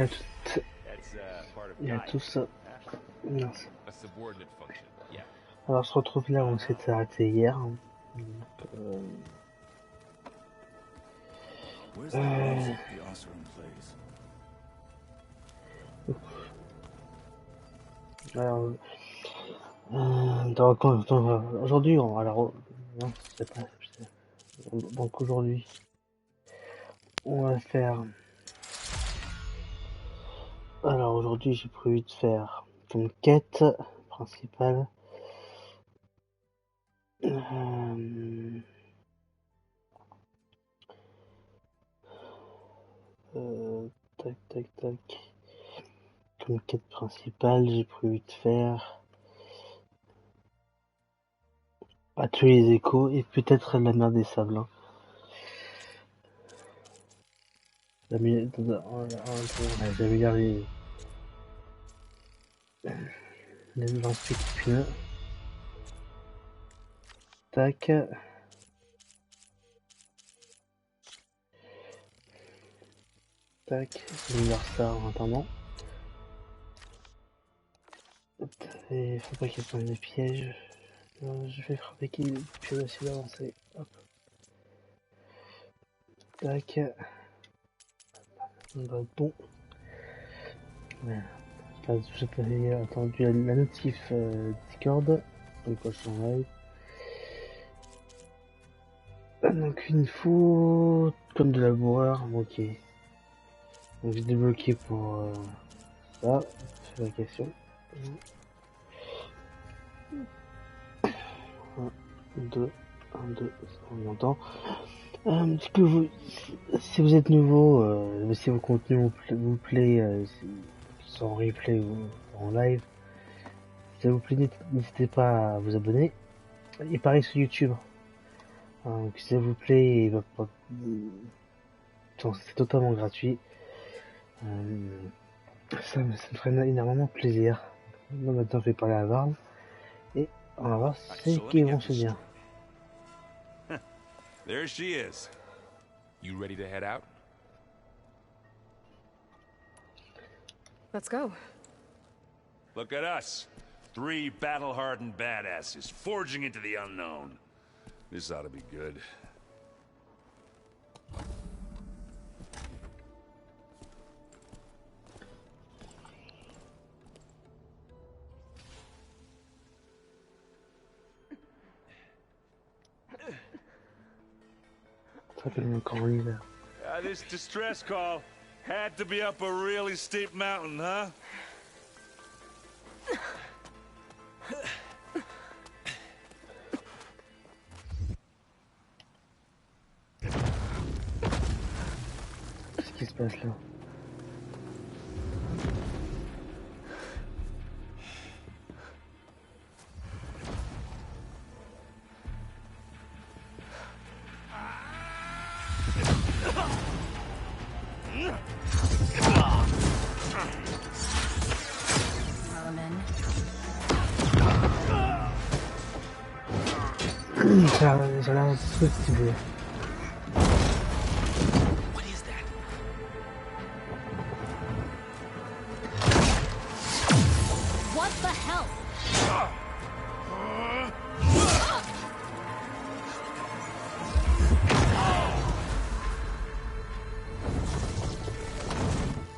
À toutes et à tous. Merci. Alors, on se retrouve là où on s'était arrêté hier. Alors, aujourd'hui, donc aujourd'hui, on va faire. Alors aujourd'hui, j'ai prévu de faire une quête principale. Tac, tac, tac. Comme quête principale, j'ai prévu de faire à tous les échos et peut-être la mer des sables. Hein. J'améliorer les lancer épineux. Tac. Tac. J'améliore ça en attendant. Et faut pas qu'il y ait plein de pièges. Je vais fabriquer des pièges aussi avancés. Hop. Tac. Bon. Voilà. J'ai pas attendu la notif Discord. Donc je suis en live. Donc il faut comme de laboureur. Ok. Donc j'ai débloqué pour ça. Fabrication. 1, 2, 1, 2, on entend. Si vous êtes nouveau, si vos contenus vous plaît, soit en replay ou en live, si ça vous plaît, n'hésitez pas à vous abonner. Et pareil sur YouTube. Donc, si ça vous plaît, c'est totalement gratuit. Ça me ferait énormément plaisir. Moi maintenant je vais parler à Varl. Et on va voir si qu'ils vont se dire. There she is. You ready to head out? Let's go. Look at us. 3 battle-hardened badasses forging into the unknown. This ought to be good. This distress call had to be up a really steep mountain, huh? Qu'est-ce qui se passe là? Ça a l'air un peu stylé. What is that? What the hell?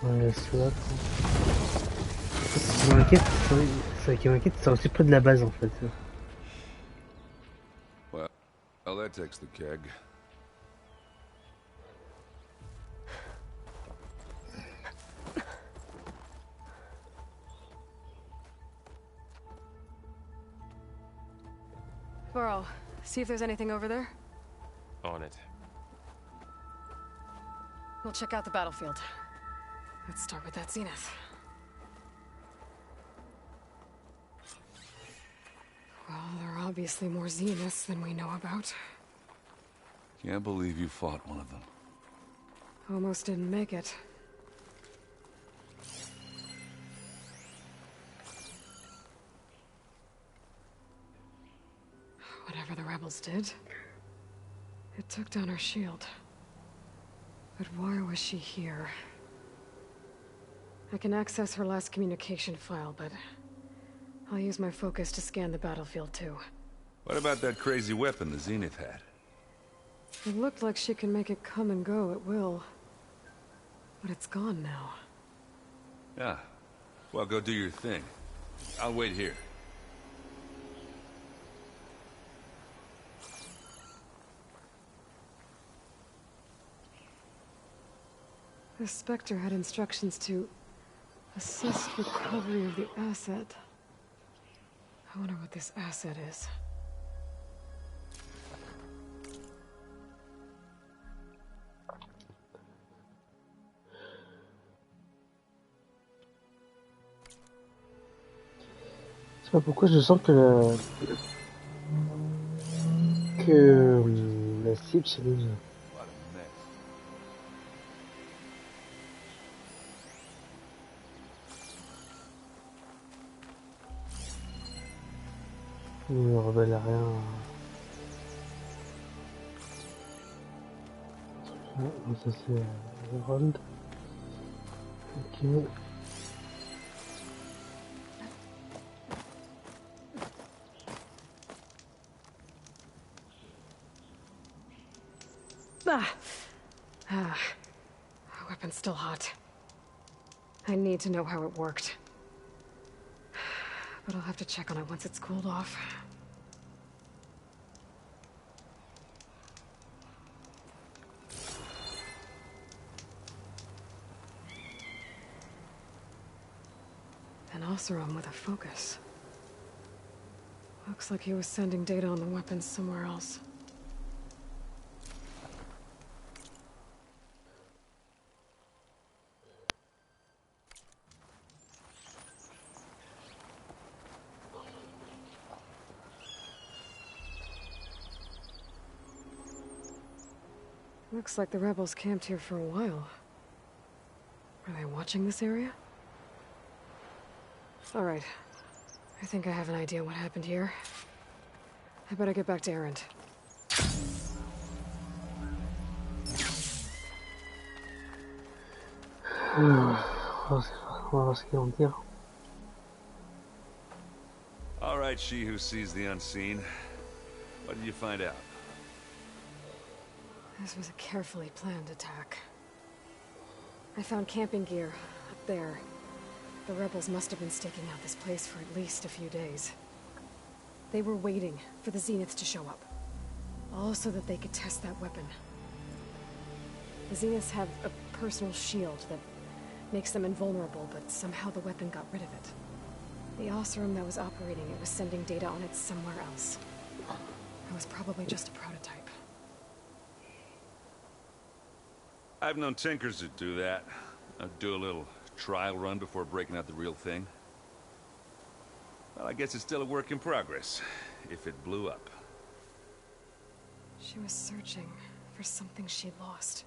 Ouais, c'est là. Ce qui m'inquiète, c'est aussi près de la base en fait. Well, that takes the keg. Burrow, see if there's anything over there. On it. We'll check out the battlefield. Let's start with that zenith. Well, there are obviously more zeniths than we know about. Can't believe you fought one of them. Almost didn't make it. Whatever the rebels did, it took down her shield. But why was she here? I can access her last communication file, but I'll use my focus to scan the battlefield too. What about that crazy weapon the Zenith had? It looked like she can make it come and go at will. But it's gone now. Yeah. Well, go do your thing. I'll wait here. The Spectre had instructions to assist recovery of the asset. I wonder what this asset is. Je sais pas pourquoi je sens que la cible c'est le... What a mess. Le rebelle a rien. Ah, ça c'est Harold. Ok. The weapon's still hot. I need to know how it worked. But I'll have to check on it once it's cooled off. An Oseram with a focus. Looks like he was sending data on the weapons somewhere else. Looks like the rebels camped here for a while. Are they watching this area? All right. I think I have an idea what happened here. I better get back to Erend. On va voir ce qu'ils vont dire. All right, she who sees the unseen. What did you find out? This was a carefully planned attack. I found camping gear up there. The rebels must have been staking out this place for at least a few days. They were waiting for the Zeniths to show up. All so that they could test that weapon. The Zeniths have a personal shield that makes them invulnerable, but somehow the weapon got rid of it. The Oseram that was operating it was sending data on it somewhere else. It was probably just a prototype. I've known tinkers that do that. I'd do a little trial run before breaking out the real thing. Well, I guess it's still a work in progress, if it blew up. She was searching for something she lost.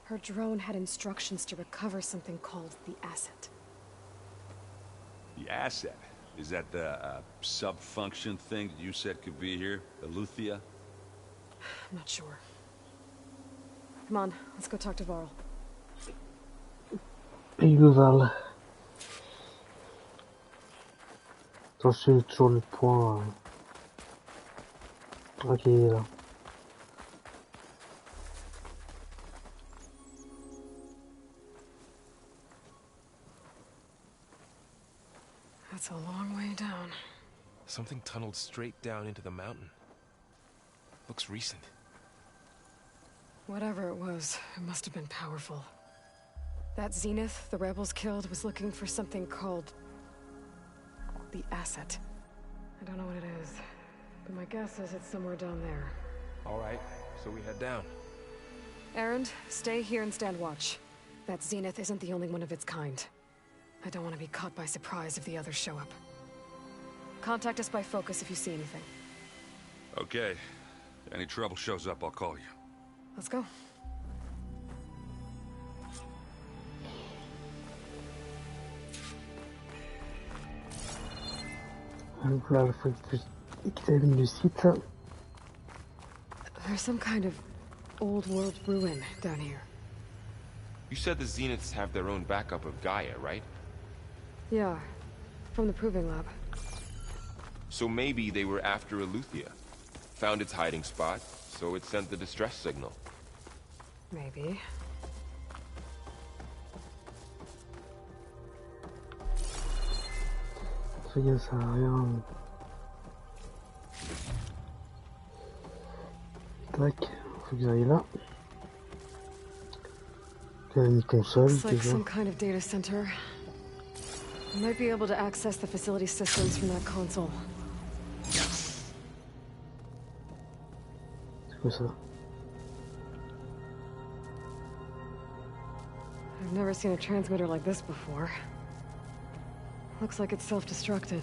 Her drone had instructions to recover something called the asset. The asset? Is that the sub-function thing that you said could be here? Eleuthia? I'm not sure. Come on, let's go talk to Varl. Et il Varl. Attends, je suis toujours le point. Ok, il est là. That's a long way down. Something tunneled straight down into the mountain. Looks recent. Whatever it was, it must have been powerful. That Zenith the rebels killed was looking for something called the asset. I don't know what it is, but my guess is it's somewhere down there. All right, so we head down. Erend, stay here and stand watch. That Zenith isn't the only one of its kind. I don't want to be caught by surprise if the others show up. Contact us by focus if you see anything. Okay. If any trouble shows up, I'll call you. Let's go. Donc là, il faut quitter le site. There's some kind of old world ruin down here. You said the Zeniths have their own backup of Gaia, right? Yeah, from the proving lab. So maybe they were after Eleuthia. Found its hiding spot, so it sent the distress signal. Maybe. Ça y est, ça sert à rien. Tac, faut que j'aille là. Il y a une console, Looks like déjà. some kind of data center. I might be able to access the facility systems from that console. C'est quoi ça? I've never seen a transmitter like this before. Looks like it's self-destructed.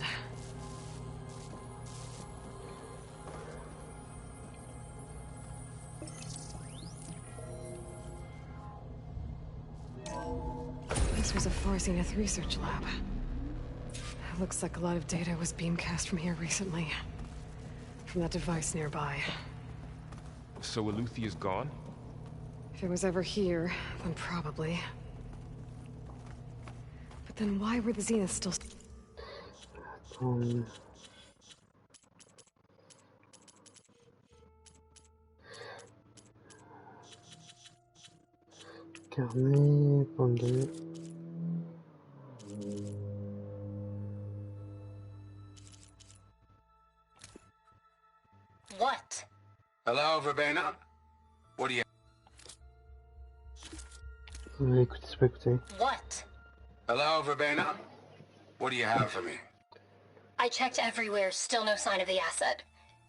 This was a Far Zenith research lab. Looks like a lot of data was beamcast from here recently. From that device nearby. So Eleuthia's gone? If it was ever here, then probably. But then why were the Zeniths still... Carnet, pandémie. What? Hello, Verbena? What do you... Écoutez, c'est pas écouté. What? Hello, Verbena? What do you have for me? I checked everywhere, still no sign of the asset.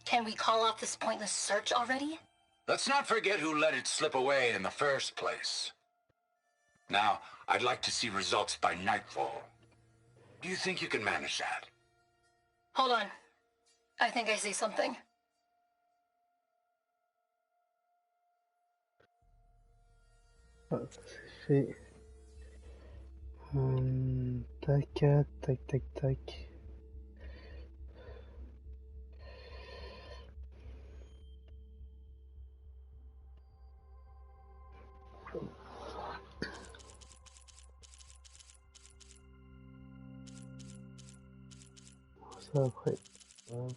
Can we call off this pointless search already? Let's not forget who let it slip away in the first place. Now, I'd like to see results by nightfall. Do you think you can manage that? Hold on. I think I see something. Ah, ça c'est fait. Tac, tac, tac, tac. Ça après. Hop.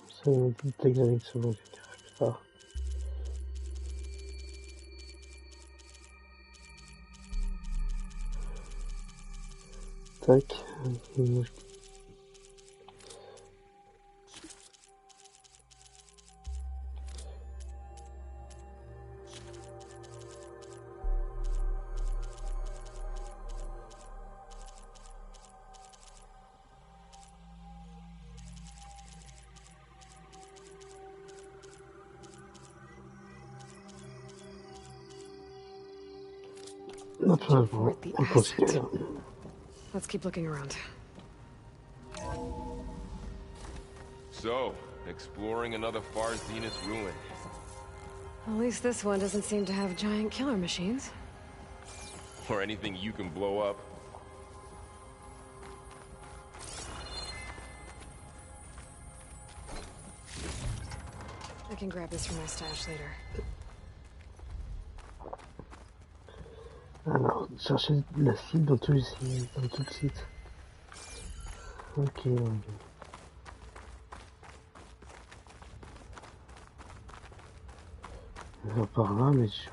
Ça, il me dit texte avec ce mot, je n'arrive pas. Tac, ok, Report the on continue. asset. Let's keep looking around. So, exploring another Far Zenith ruin. At least this one doesn't seem to have giant killer machines. Or anything you can blow up. I can grab this from my stash later. Alors, chercher la cible dans tout le site. Ok. On va par là, mais je...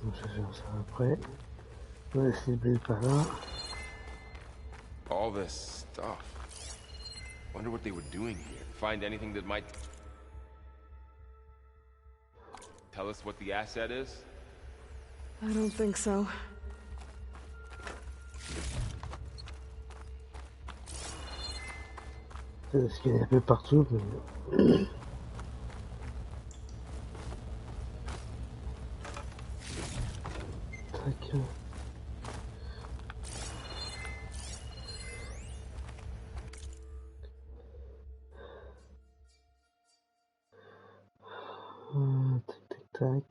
On va faire ça après. Ouais, la cible est pas là. All this stuff. Wonder what they were doing here. Find anything that might tell us what the asset is? I don't think so. Parce qu'il y en a un peu partout, mais... Tac. Tac, tac, tac.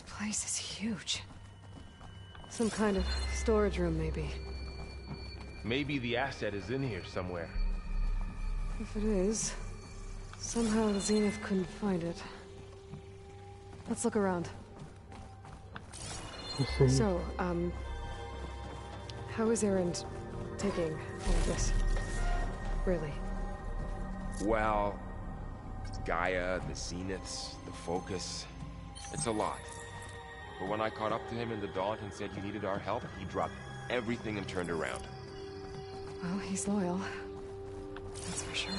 place is huge. Some kind of storage room, maybe. Maybe the asset is in here somewhere. If it is, somehow the Zenith couldn't find it. Let's look around. So, how is Erend taking all of this? Really? Well, Gaia, the Zeniths, the Focus. It's a lot. But when I caught up to him in the Daunt and said you needed our help, he dropped everything and turned around. Well, he's loyal. That's for sure.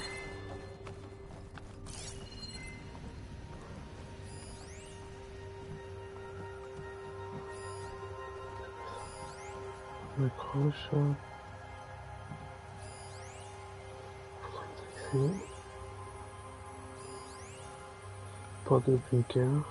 Accroche. Porte de bunker.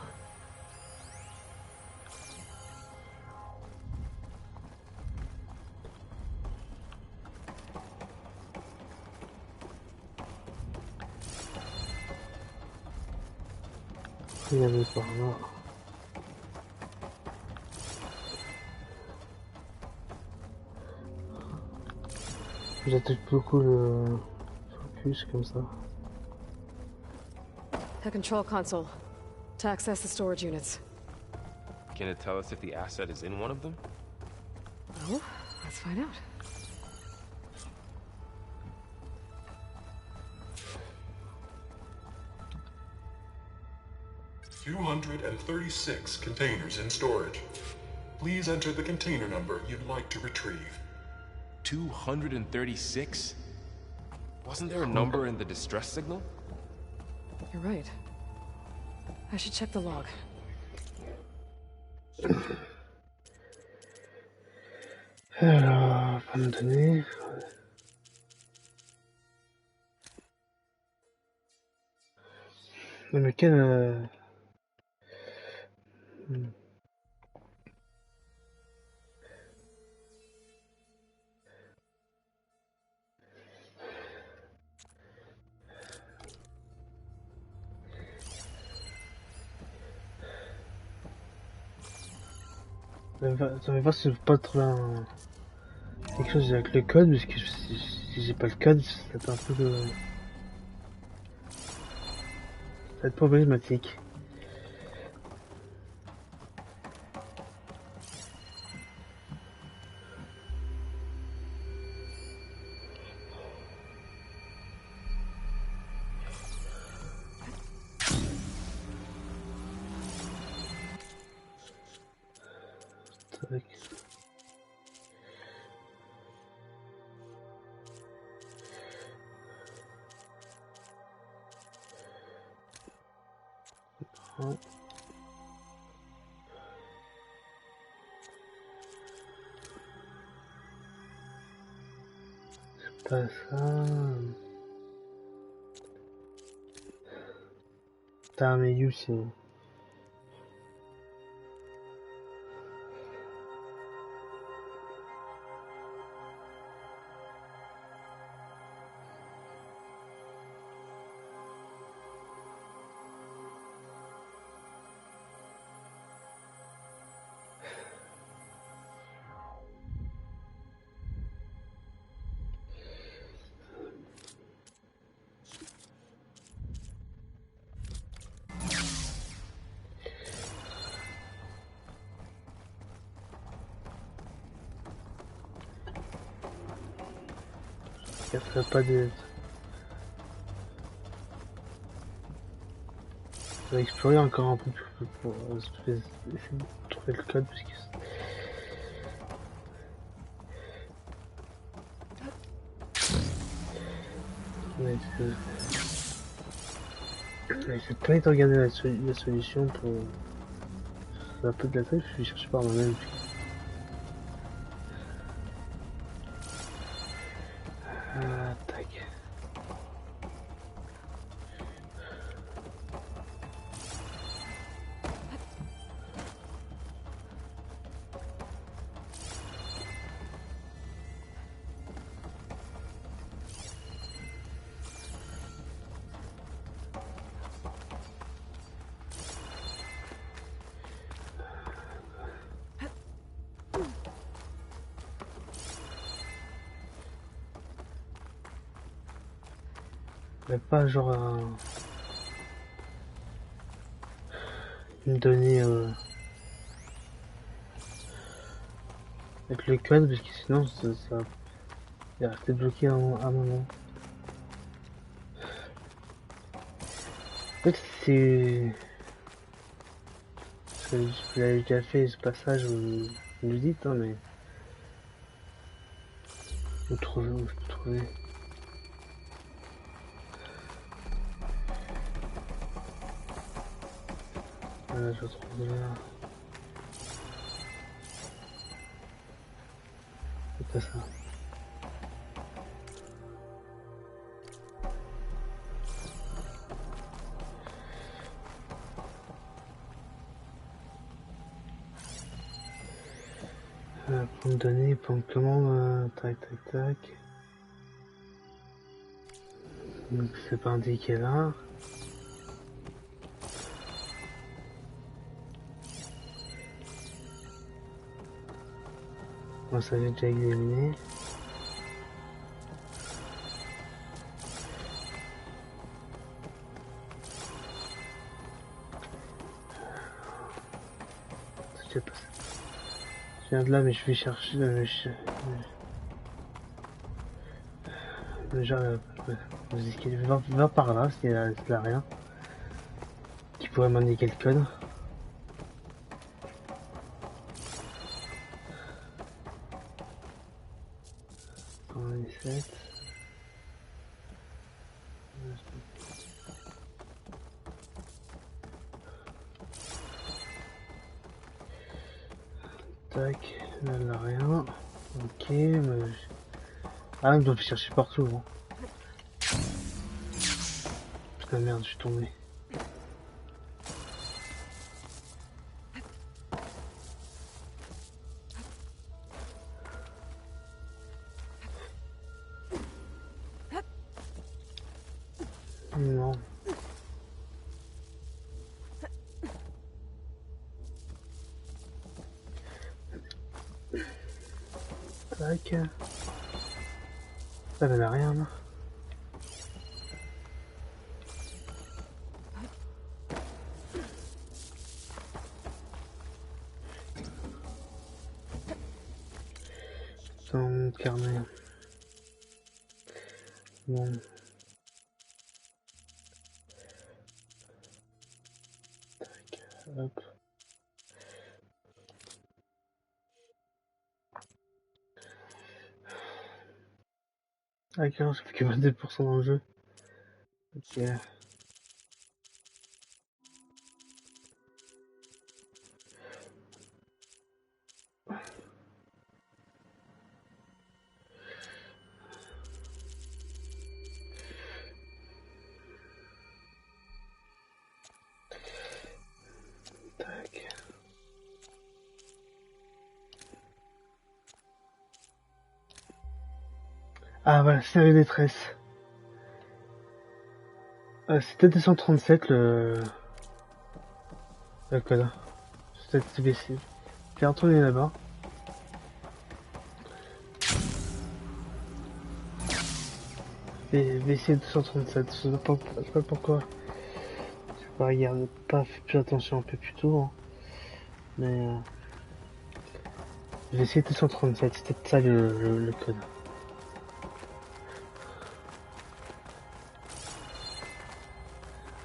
Regardez par là. J'attaque beaucoup le focus comme ça. A control console. To access the storage units. Can it tell us if the asset is in one of them? Well, let's find out. "236 containers in storage. Please enter the container number you'd like to retrieve." 236? Wasn't there a number in the distress signal? You're right. I should check the log. Alors, pas me donner. Mais quel... Ça me va si je peux pas trouver quelque chose avec le code, parce que si j'ai pas le code, ça va être un peu de... Ça va être problématique. Tac. Ouais. C'est pas ça. Putain, mais you, c'est... Ça ferait pas de... Je vais explorer encore un peu pour essayer de trouver le code parce que... J'ai pas été regarder la solution pour... C'est un peu de la tête, je vais chercher par moi-même. Tac. Mais pas genre une donnée avec le code parce que sinon ça il va rester bloqué un moment. En fait c'est je l'avais déjà fait ce passage vous le dites hein mais où je peux trouver. Voilà, je retrouve là. C'est pas ça. Pour me donner, pour me commande, tac tac tac. Donc c'est pas indiqué là. Moi ça j'ai déjà examiné. Je pas ça. Je viens de là mais je vais chercher va par là s'il y a rien qui pourrait m'indiquer le code. 117. Tac, là il n'y a rien. Ok, mais ah, je dois chercher partout. Hein. Putain merde, je suis tombé. Non. Tac. Ça n'avait rien là. Dans mon carnet. Bon. Tac. Hop. Ah carrément, ça fait que 22% dans le jeu. Ok. Tac. Ah voilà, série détresse. C'était 237 le code. C'était TBC. J'ai retourné là-bas. VC 237, je sais pas pourquoi. J'ai pas regardé, pas fait plus attention un peu plus tôt. Hein. Mais VC 237, c'était ça le code.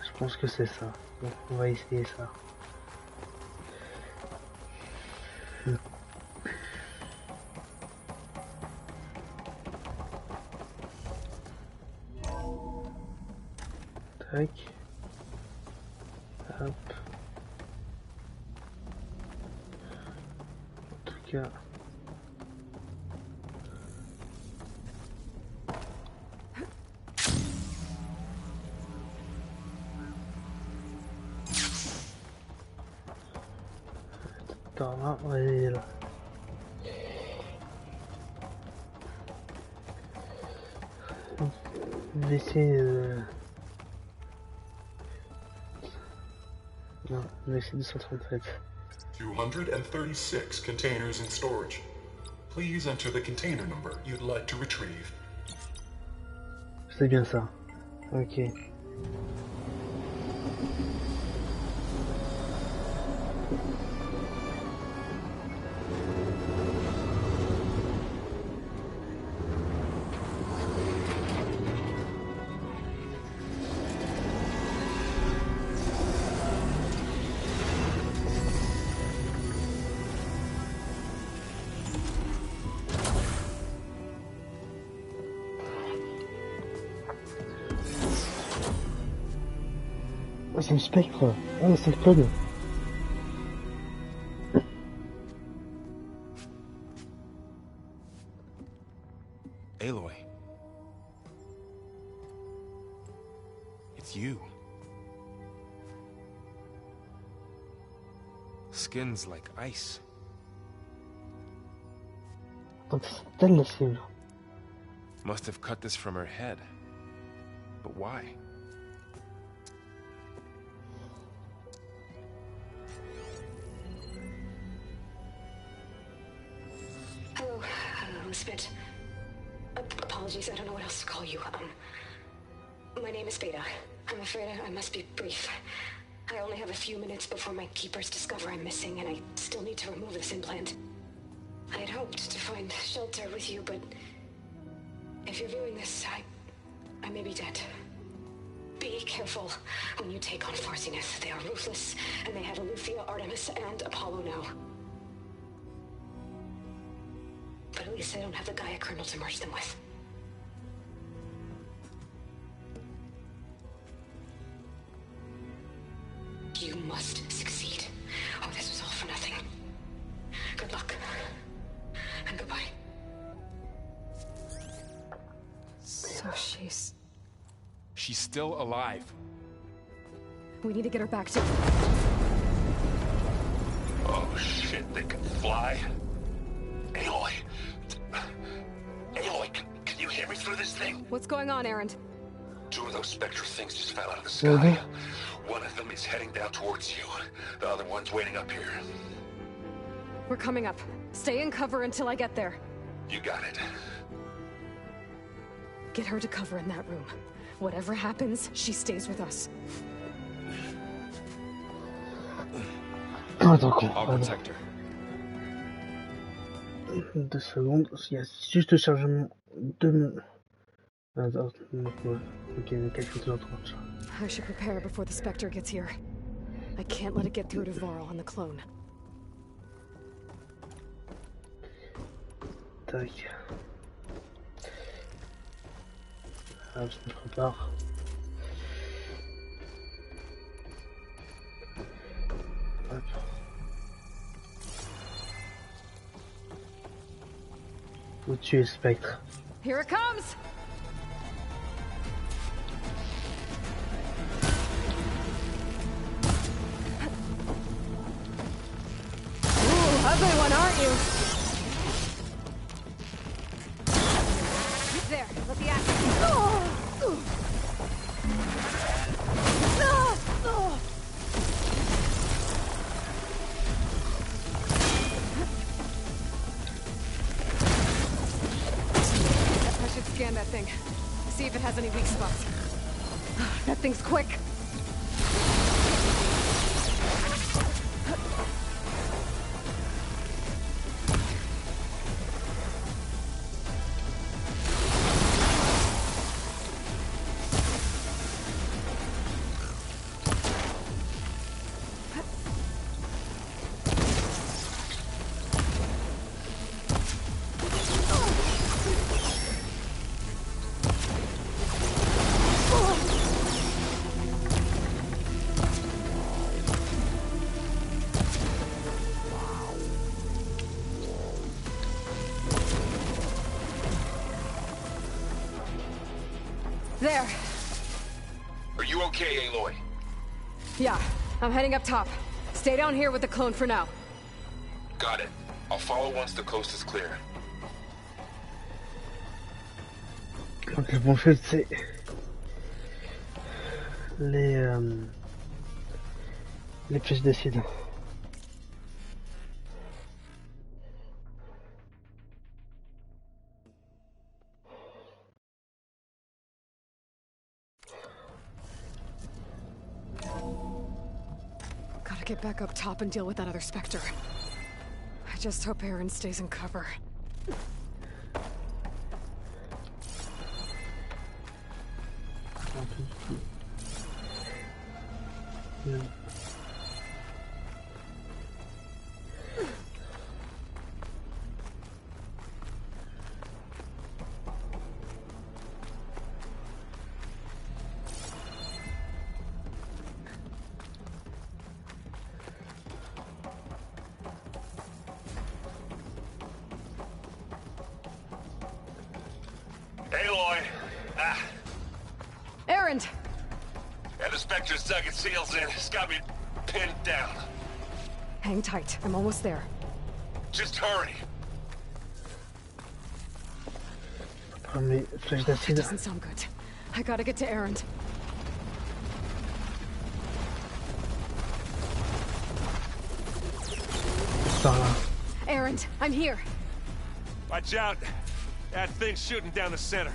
Je pense que c'est ça. Donc on va essayer ça. Tac. Hop. En tout cas. Là, ouais, il est là. Je vais essayer non, je vais essayer 237. 236 containers in storage. Please enter the container number you'd like to retrieve. C'est bien ça. Ok. Oh, c'est le spectre. Oh, c'est le code. Aloy. It's you. Skin's like ice. Donc c'est elle la cible. Must have cut this from her head. But why? Hello, Spit. Apologies, I don't know what else to call you. My name is Beta. I'm afraid I must be brief. I only have a few minutes before my keepers discover I'm missing, and I still need to remove this implant. I had hoped to find shelter with you, but if you're viewing this, I may be dead. Be careful when you take on Farsineth. They are ruthless, and they have Aletheia, Artemis, and Apollo now. But at least I don't have the Gaia kernel to merge them with. You must succeed. Oh, this was all for nothing. Good luck. And goodbye. So she's... She's still alive. We need to get her back to... Oh shit, they can fly? Aloy! Aloy, can you hear me through this thing? What's going on, Erend? Two of those spectral things just fell out of the sky. One of them is heading down towards you. The other one's waiting up here. We're coming up. Stay in cover until I get there. You got it. Get her to cover in that room. Whatever happens, she stays with us. Attends, I'll protect her. 2 secondes, il y a juste le chargement de mon... Attends, ouais. Ok, quelque chose d'autre. I should prepare before the Spectre gets here. I can't let it get through to Varl and the clone. Tac. Ah, je me prépare. Hop. Faut tuer le spectre. Here it comes! Ooh, ugly one, aren't you? There, let the acid... I should scan that thing. See if it has any weak spots. That thing's quick. There. Are you okay, Aloy? Yeah, I'm heading up top. Stay down here with the clone for now. Got it. I'll follow once the coast is clear. Donc le bon fait c'est les pièces d'acide. get back up top and deal with that other Spectre. I just hope Aaron stays in cover. Yeah. Aloy! Aaron! Yeah, the Spectre's dug its heels in. It's got me pinned down. Hang tight. I'm almost there. Just hurry. Prends mes flèches That d'acide. doesn't sound good. I gotta get to Aaron. Par là. Aaron, I'm here. Watch out. That thing's shooting down the center.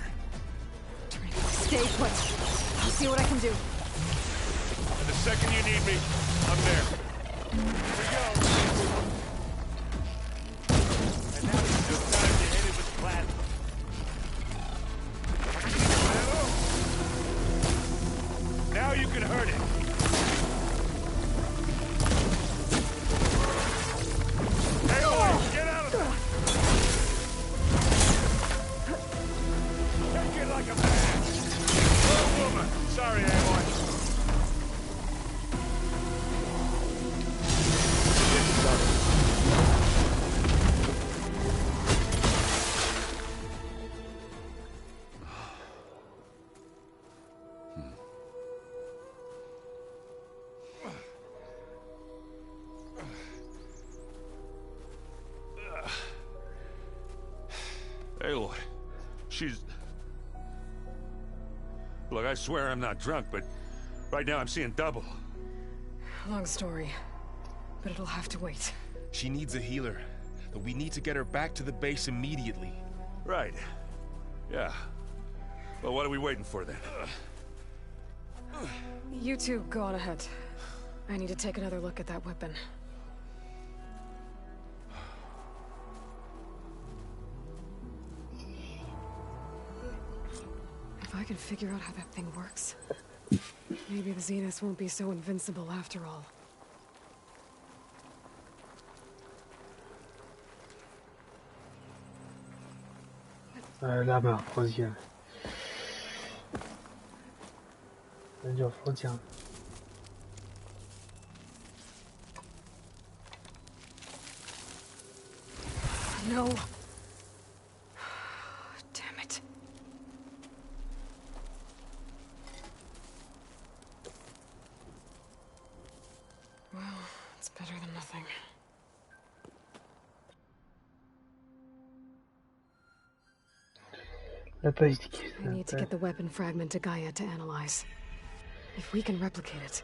Stay put. I'll see what I can do. And the second you need me, I'm there. Here we go. And now it's just time to hit it with plasma. Now you can hurt it. Hey, boy, get out of there. Take it like a man. Oh, woman. Sorry, Aloy. Aloy, she's... Look, I swear I'm not drunk, but right now I'm seeing double. Long story, but it'll have to wait. She needs a healer, but we need to get her back to the base immediately. Right. Yeah. Well, what are we waiting for then? You two go on ahead. I need to take another look at that weapon. If I can figure out how that thing works, maybe the Zeniths won't be so invincible after all. La main, troisième. C'est-à-dire frontière. No. Damn it. Well, it's better than nothing. La page dit I need to get the weapon fragment to Gaia to analyze. If we can replicate it,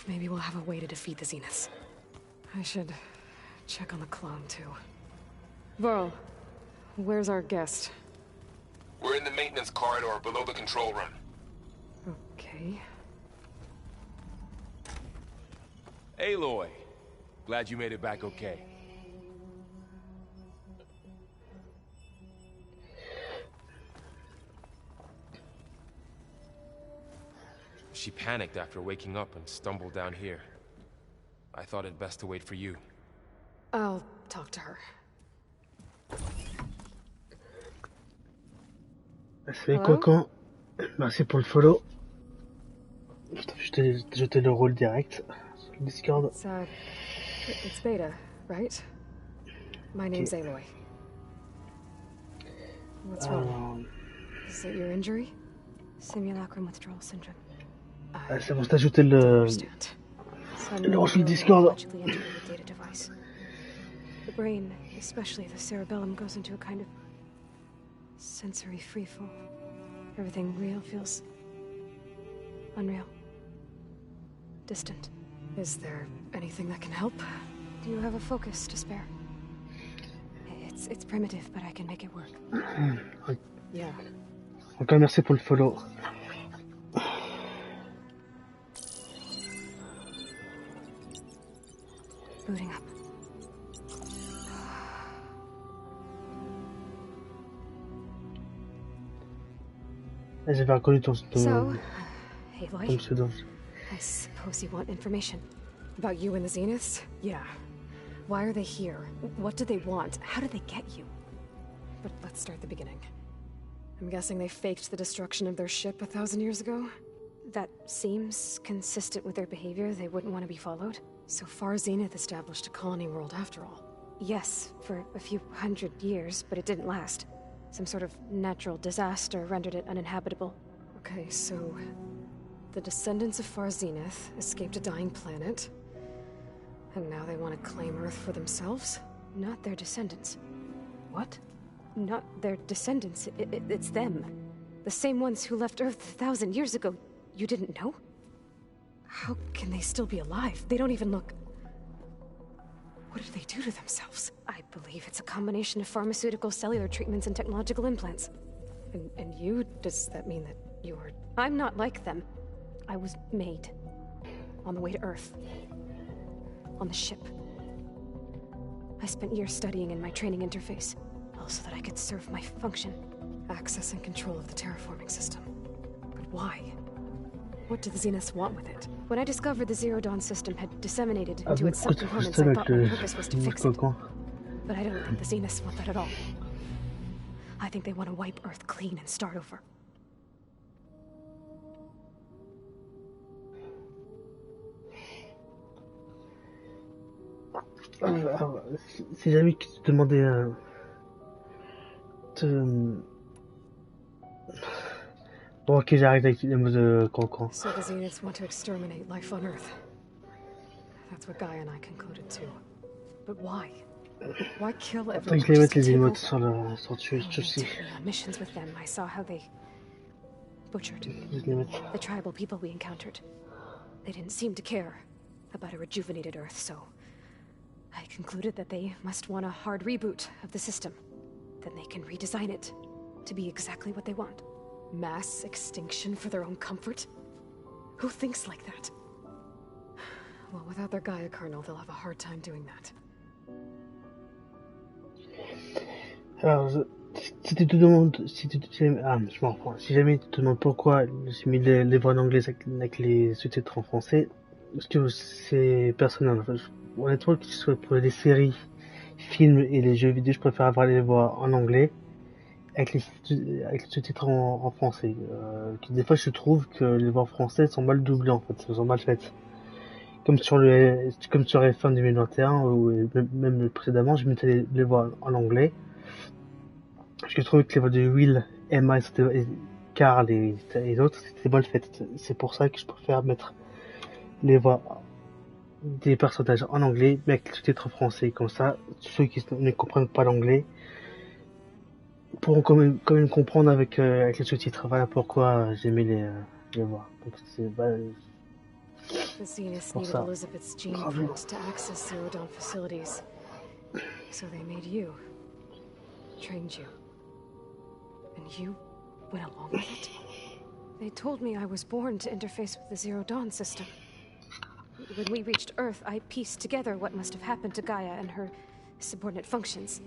maybe we'll have a way to defeat the Zeniths. I should check on the clone, too. Varl, where's our guest? We're in the maintenance corridor below the control room. Okay. Aloy, glad you made it back okay. She panicked after waking up and stumbled down here. I thought it best to wait for you. I'll talk to her. C'est Cocon. Merci pour le follow. Je t'ai jeté le rôle direct sur le Discord. It's Beta, right? My name's Aloy. What's wrong? Is it your injury? Simulacrum withdrawal syndrome. C'est bon, je t'ai ajouté le rôle sur le Discord. The brain, especially the cerebellum, goes into a kind of sensory freefall. Everything real feels unreal. Distant. Is there anything that can help? Do you have a focus to spare? It's primitive, but I can make it work. Yeah. Encore merci pour le follow. Booting up. J'avais reconnu ton So, Aloy, pseudo. I suppose you want information about you and the Zeniths? Yeah. Why are they here? What do they want? How did they get you? But let's start the beginning. I'm guessing they faked the destruction of their ship 1,000 years ago? That seems consistent with their behavior. They wouldn't want to be followed. So far, Zenith established a colony world after all. Yes, for a few hundred years, but it didn't last. Some sort of natural disaster rendered it uninhabitable. Okay, so the descendants of Far Zenith escaped a dying planet, and now they want to claim Earth for themselves? Not their descendants. What? Not their descendants. It's them. The same ones who left Earth 1,000 years ago. You didn't know? How can they still be alive? They don't even look... What did they do to themselves? I believe it's a combination of pharmaceutical, cellular treatments, and technological implants. And you? Does that mean that you were... I'm not like them. I was made. On the way to Earth. On the ship. I spent years studying in my training interface. All so that I could serve my function. Access and control of the terraforming system. But why? What do the Zeniths want with it? When I discovered the Zero Dawn system had disseminated into its subcomponents, I thought my purpose was to fix it. But I don't think the Zeniths want that at all. I think they want to wipe Earth clean and start over. Si jamais tu te demandais Bon, ok, j'arrête avec les mots de Cancan. So the Zeniths want to exterminate life on Earth. That's what Gaia and I concluded too. But why? Why kill everyone? Attends que je les mette les émotes sur le souci. On missions with them, I saw how they butchered the tribal people we encountered. They didn't seem to care about a rejuvenated Earth, so I concluded that they must want a hard reboot of the system. Then they can redesign it to be exactly what they want. Mass extinction for their own comfort? Who thinks like that? Well, without their Gaia kernel, they'll have a hard time doing that. Alors, si tu te demandes, je m'en reprends. Si jamais tu te demandes pourquoi j'ai mis les voix en anglais avec les sous-titres en français, parce que c'est personnel. Enfin, honnêtement, que ce soit pour les séries, films et les jeux vidéo, je préfère avoir les voix en anglais avec les sous-titres en français. Des fois, je trouve que les voix françaises sont mal doublées, en fait, elles sont mal faites. Comme sur F1 2021 ou même précédemment, je mettais les voix en anglais. Parce que je trouvais que les voix de Will, Emma, et Carl et les autres, c'était mal faites. C'est pour ça que je préfère mettre les voix des personnages en anglais, mais avec les sous-titres français. Comme ça, ceux qui ne comprennent pas l'anglais pourront quand même comprendre avec les sous-titres. Voilà pourquoi j'ai mis les voix. Donc c'est The Zeniths needed Elizabeth's gene print to access Zero Dawn facilities. So they made you. Trained you. And you went along with it? They told me I was born to interface with the Zero Dawn system. When we reached Earth, I pieced together what must have happened to Gaia and her subordinate functions.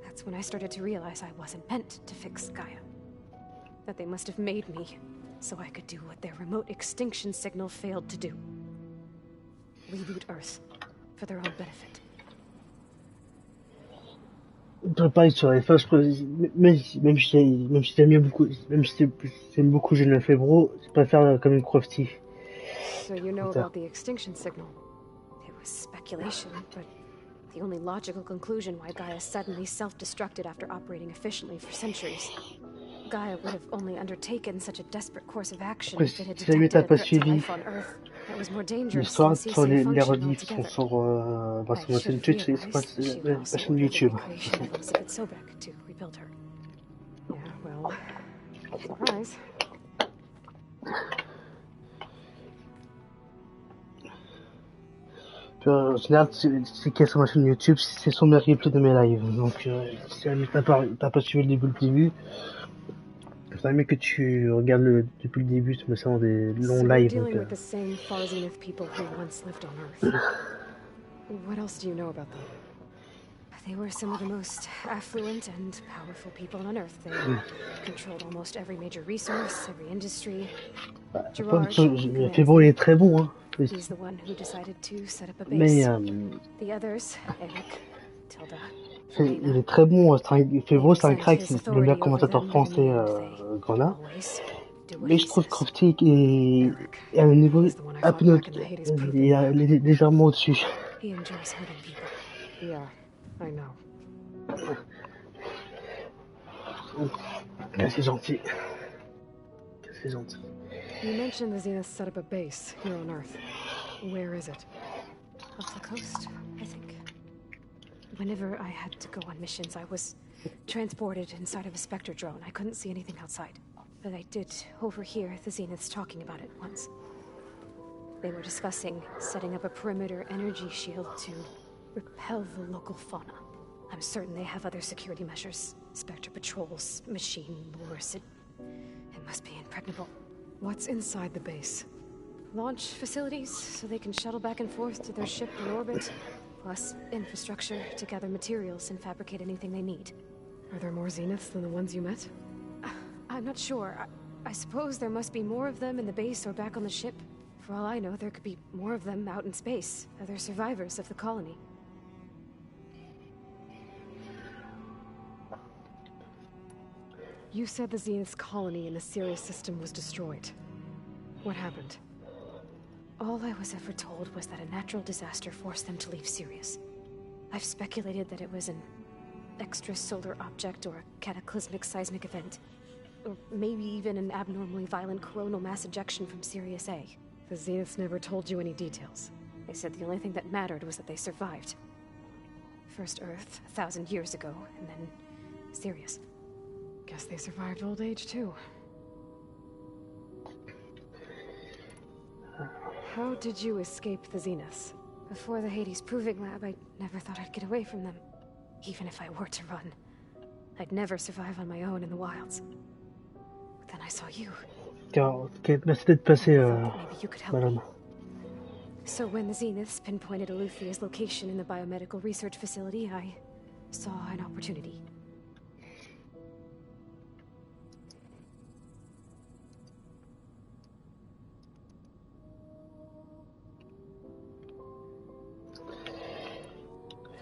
That's when I started to realize I wasn't meant to fix Gaia. That they must have made me so I could do what their remote extinction signal failed to do. Reboot Earth for their own benefit. Pareil sur les phases, même si j'aime beaucoup, même si j'aime beaucoup Genève Febro, je préfère quand même Crofty. So you know about the extinction signal. It was speculation, but the only logical conclusion why Gaia suddenly self-destructed after operating efficiently for centuries. Gaia would have only undertaken such a desperate course of action if it had detected a threat to life on Earth that was more dangerous than ceasing function altogether. Sur ma chaîne Twitch et ma chaîne YouTube. Elizabeth Sobek to rebuild her. Yeah, well, surprise. En général, c'est qu'il y a sur ma chaîne YouTube, c'est sur mes replays de mes lives. Donc, si t'as pas suivi le début, c'est mieux que tu regardes depuis le début, c'est des longs lives. Dealing with the same Far Zenith people who once lived on Earth. What else do you know about them? They were some of the most affluent and powerful people on Earth. They controlled almost every major resource, every industry. Gerard, Febo, il est très bon, hein. He's the one who decided to set up a base. Mais The others, Eric, Tilda, il est très bon. Febo, c'est un crack, c'est le meilleur commentateur français qu'on a. Mais je trouve Crofty est à un niveau un peu il est légèrement au-dessus. He enjoys hurting people. Yeah, I know. C'est gentil. C'est gentil. You mentioned the Zenith set up a base here on Earth. Where is it? Off the coast, I think. Whenever I had to go on missions, I was transported inside of a Spectre drone. I couldn't see anything outside. But I did overhear the Zeniths talking about it once. They were discussing setting up a perimeter energy shield to repel the local fauna. I'm certain they have other security measures. Spectre patrols, machine lures. It must be impregnable. What's inside the base? Launch facilities, so they can shuttle back and forth to their ship in orbit. Plus infrastructure to gather materials and fabricate anything they need. Are there more Zeniths than the ones you met? I'm not sure. I suppose there must be more of them in the base or back on the ship. For all I know, there could be more of them out in space. Other survivors of the colony. You said the Zenith's colony in the Sirius system was destroyed. What happened? All I was ever told was that a natural disaster forced them to leave Sirius. I've speculated that it was an extrasolar object or a cataclysmic seismic event. Or maybe even an abnormally violent coronal mass ejection from Sirius A. The Zeniths never told you any details. They said the only thing that mattered was that they survived. First Earth, 1,000 years ago, and then Sirius. Guess they survived old age, too. How did you escape the Zeniths? Before the Hades Proving Lab, I never thought I'd get away from them. Even if I were to run. I'd never survive on my own in the wilds. But then I saw you. Merci d'être passé, Maybe you could help madame. me. So when the Zeniths pinpointed Eluthia's location in the biomedical research facility, I saw an opportunity.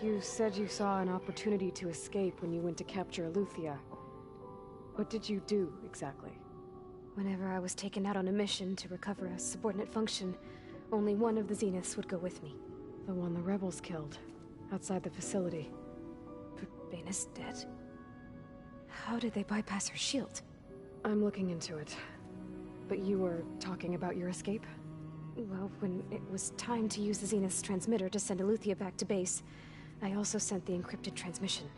You said you saw an opportunity to escape when you went to capture Eluthia. What did you do, exactly? Whenever I was taken out on a mission to recover a subordinate function, only one of the Zeniths would go with me. The one the rebels killed, outside the facility. But Baina's dead? How did they bypass her shield? I'm looking into it. But you were talking about your escape? Well, when it was time to use the Zenith's transmitter to send Eluthia back to base, I also sent the encrypted transmission.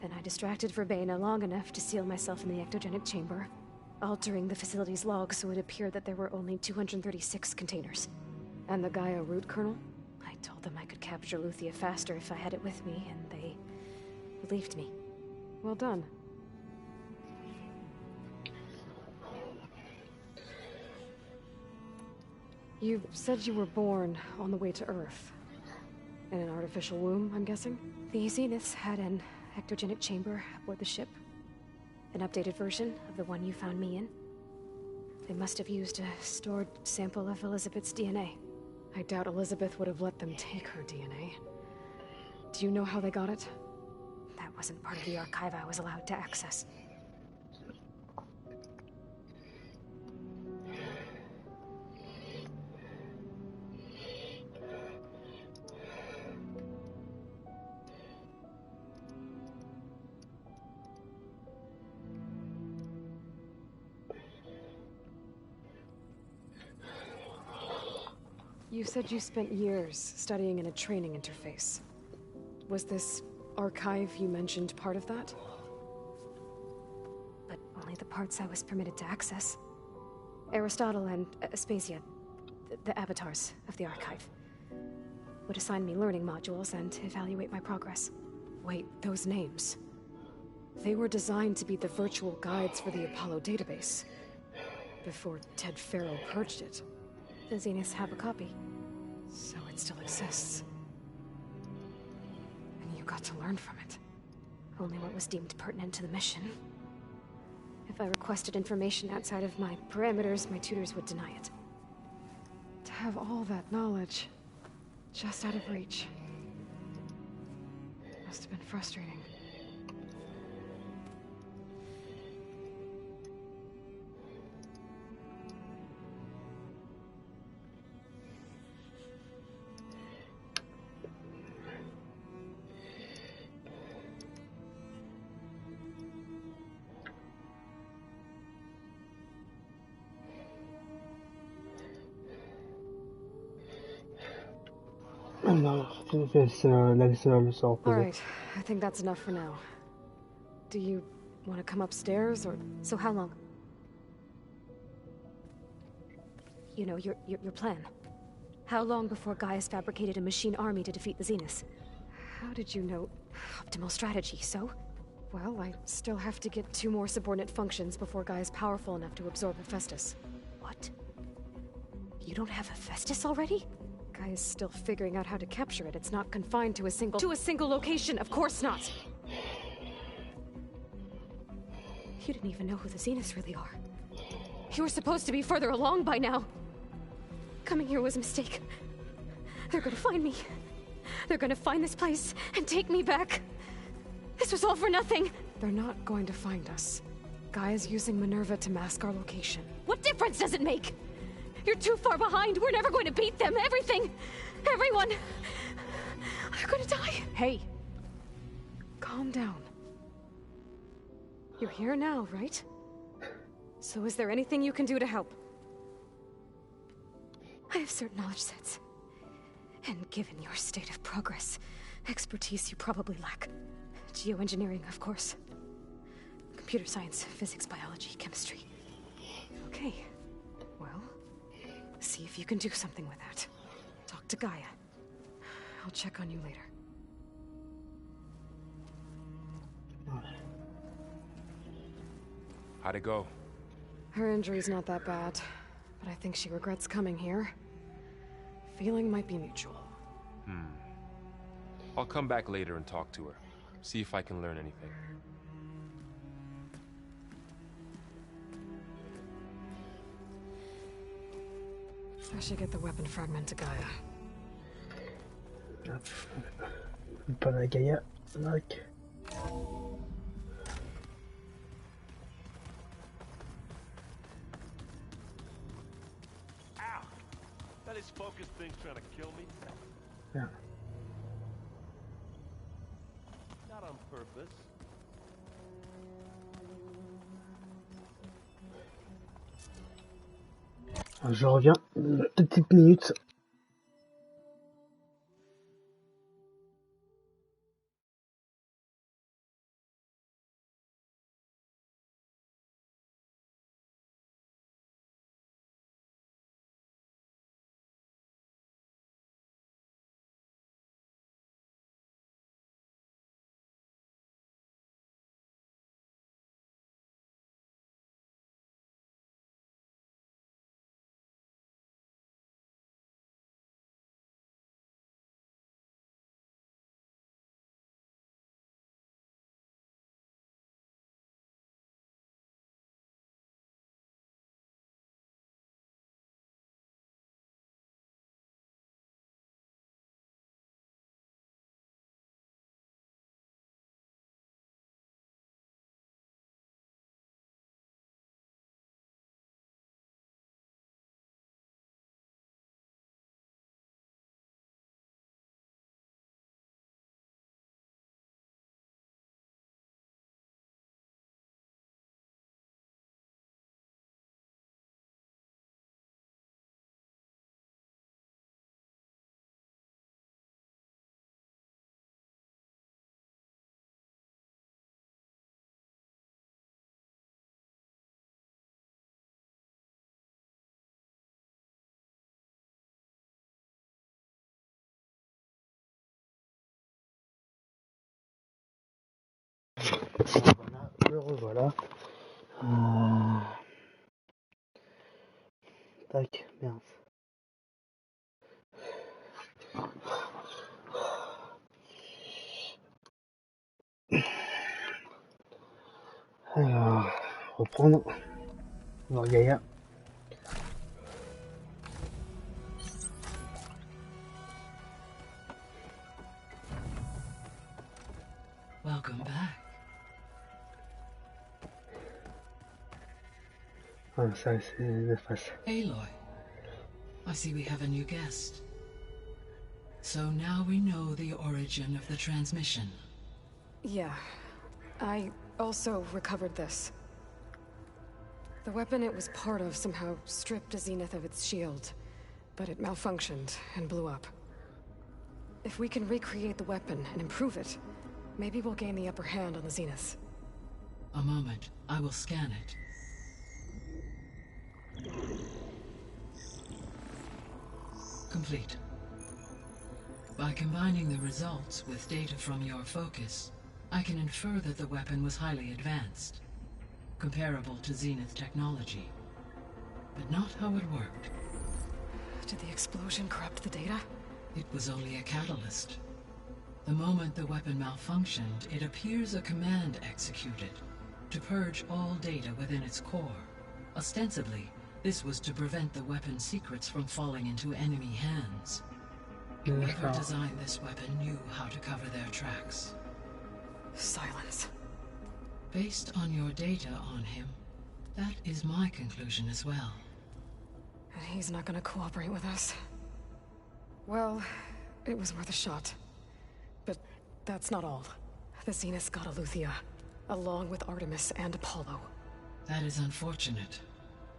Then I distracted Verbaina long enough to seal myself in the ectogenic chamber, altering the facility's log so it appeared that there were only 236 containers. And the Gaia root kernel? I told them I could capture Eluthia faster if I had it with me, and they believed me. Well done. You said you were born on the way to Earth. In an artificial womb, I'm guessing? The Zeniths had an ectogenic chamber aboard the ship. An updated version of the one you found me in. They must have used a stored sample of Elizabeth's DNA. I doubt Elizabeth would have let them take her DNA. Do you know how they got it? That wasn't part of the archive I was allowed to access. You said you spent years studying in a training interface. Was this archive you mentioned part of that? But only the parts I was permitted to access. Aristotle and Aspasia, the avatars of the archive, would assign me learning modules and evaluate my progress. Wait, those names. They were designed to be the virtual guides for the Apollo database. Before Ted Farrow purged it. The Zeniths have a copy. So it still exists. you got to learn from it. Only what was deemed pertinent to the mission. If I requested information outside of my parameters, my tutors would deny it. To have all that knowledge just out of reach must have been frustrating. Non, la leçon All reposée. right, I think that's enough for now. Do you want to come upstairs, or so? How long? You know, your plan. How long before Gaius fabricated a machine army to defeat the Zeniths? How did you know? Optimal strategy, so? Well, I still have to get 2 more subordinate functions before Gaia's powerful enough to absorb Hephaestus. What? You don't have Hephaestus already? Gaia's still figuring out how to capture it. It's not confined to a single location, of course not! You didn't even know who the Zeniths really are. You were supposed to be further along by now. Coming here was a mistake. They're gonna find me. They're gonna find this place and take me back. This was all for nothing. They're not going to find us. Gaia's using Minerva to mask our location. What difference does it make? You're too far behind. We're never going to beat them. Everything. Everyone. They're gonna die. Hey. Calm down. You're here now, right? So is there anything you can do to help? I have certain knowledge sets. And given your state of progress, expertise you probably lack. Geoengineering, of course. Computer science, physics, biology, chemistry. Okay. Well, see if you can do something with that. Talk to Gaia. I'll check on you later. How'd it go? Her injury's not that bad, but I think she regrets coming here. Feeling might be mutual. I'll come back later and talk to her. See if I can learn anything. I should get the weapon fragment to Gaia. Pas la Gaïa. Like. Ow! That is focus thing's trying to kill me. Yeah. Not on purpose. Je reviens. Une petite minute. Voilà, me revoilà. Tac, merde. Alors, reprendre. Voir Gaïa. Welcome back. Ah, ça, c'est la face. Aloy, I see we have a new guest. So now we know the origin of the transmission. Yeah. I also recovered this. The weapon it was part of somehow stripped Zenith of its shield, but it malfunctioned and blew up. If we can recreate the weapon and improve it, maybe we'll gain the upper hand on the Zenith. A moment, I will scan it. Complete. By combining the results with data from your focus, I can infer that the weapon was highly advanced, comparable to Zenith technology, but not how it worked. Did the explosion corrupt the data? It was only a catalyst. The moment the weapon malfunctioned, it appears a command executed to purge all data within its core. Ostensibly, this was to prevent the weapon's secrets from falling into enemy hands. Whoever designed this weapon knew how to cover their tracks. Silence. Based on your data on him, that is my conclusion as well. And he's not gonna cooperate with us. Well, it was worth a shot. But that's not all. The Zenith got Aletheia, along with Artemis and Apollo. That is unfortunate.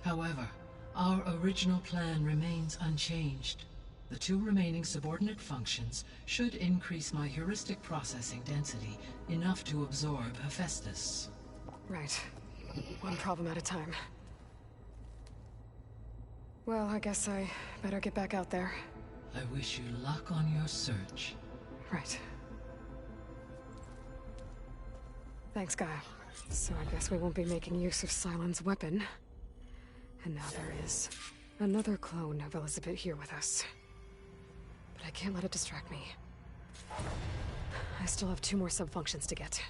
However, our original plan remains unchanged. The two remaining subordinate functions should increase my heuristic processing density enough to absorb Hephaestus. Right. One problem at a time. Well, I guess I better get back out there. I wish you luck on your search. Right. Thanks, Gaia. So I guess we won't be making use of Cylon's weapon. And now there is another clone of Elizabeth here with us. But I can't let it distract me. I still have 2 more sub-functions to get.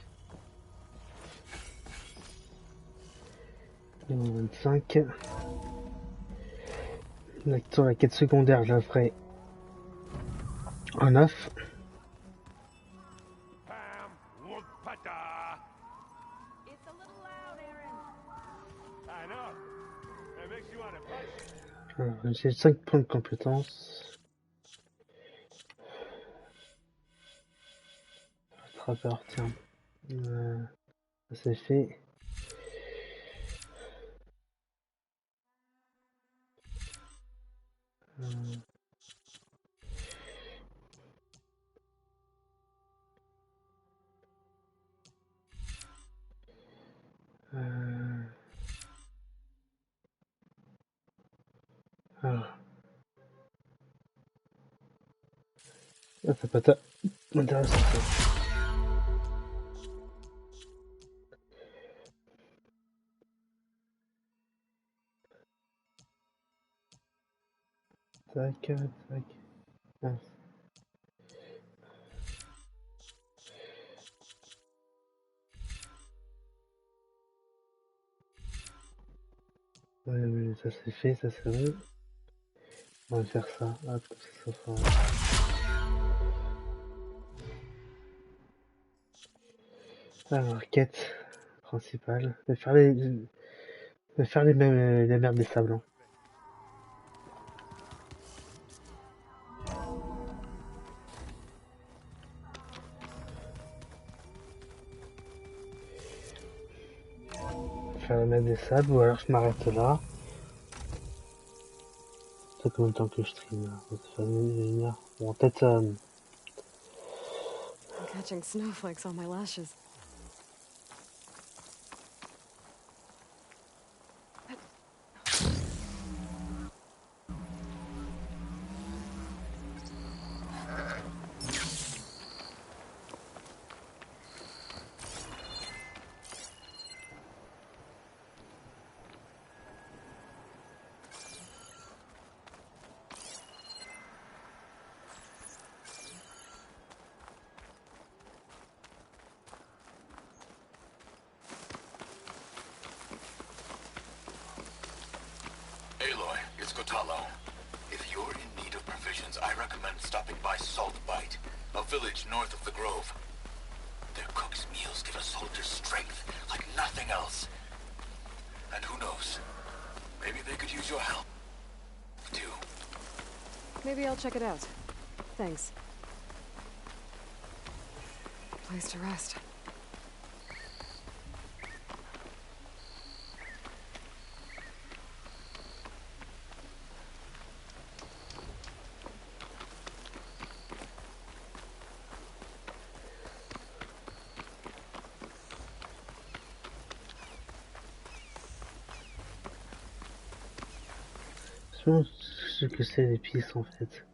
Numéro 25. Sur la quête secondaire, je la ferai en 9. It's a little loud, Aaron. I know. It makes you want to punch. J'ai 5 points de compétence. Attrapeur, tiens. Ça c'est fait. Ah, ça peut être intéressant. Tac, tac. Ah. Ouais, mais ça c'est fait, ça c'est bon. On va faire ça. Hop, ça sera... Alors, quête principale. Je vais faire les merdes des sables. Faire la merde des sables, ou alors je m'arrête là. Ça fait combien de temps que je stream là? Ça fait une heure. Bon, peut-être... I'm catching snowflakes on my lashes. stopping by Salt Bite, a village north of the Grove. Their cook's meals give a soldier's strength like nothing else. And who knows? Maybe they could use your help, too. Maybe I'll check it out. Thanks. Place to rest. Je me demande ce que c'est l'épice en fait.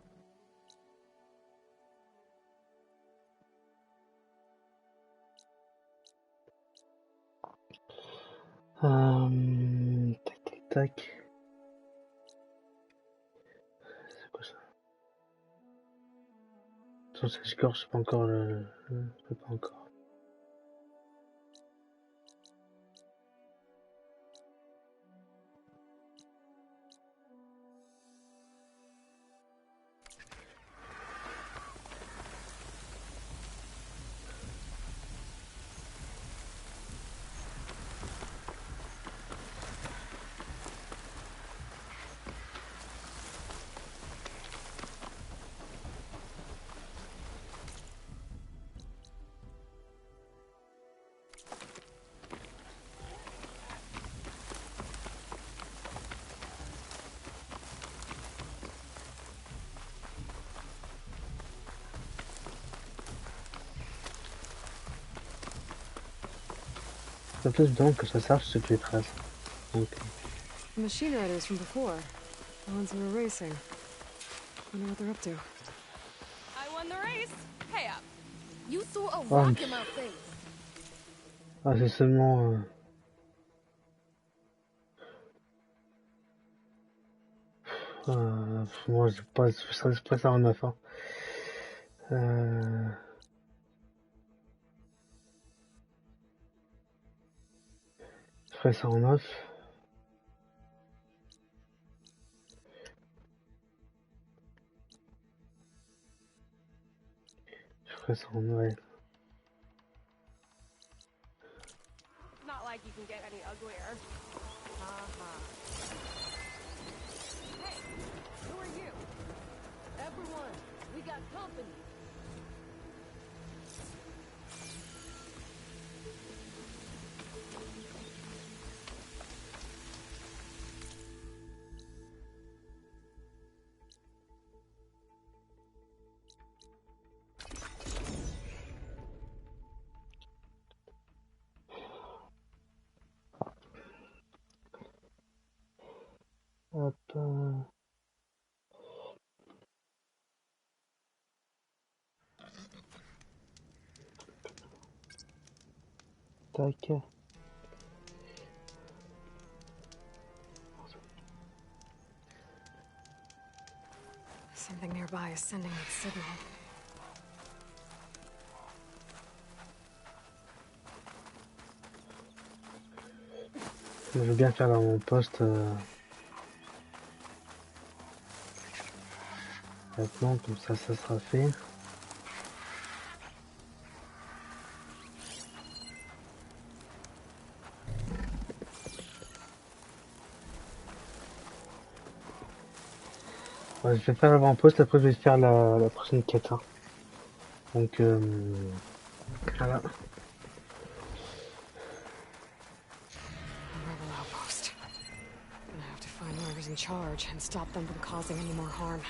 Tac tac tac. C'est quoi ça? Attends, je gorge pas encore pas encore. C'est plus donc que ça sache ce que les traces. Donc. Machine riders from before. The ones who were racing. Wonder what they're up to. I won the race. Pay up. You threw a Oh, rock in my face. Ah, c'est seulement. Moi, je pas ça en 9. Hein. Je ferai ça en 9. Je ferai ça en 9. Not like you can get any uglier. Hey, who are you? Everyone, we got company. Hop. Tac. Something nearby is sending that signal. Je veux bien faire dans mon poste maintenant, comme ça sera fait. Ouais, je vais faire l'avant-poste, après je vais faire la prochaine quête. Hein. Donc voilà. In charge and stop them from causing any more harm.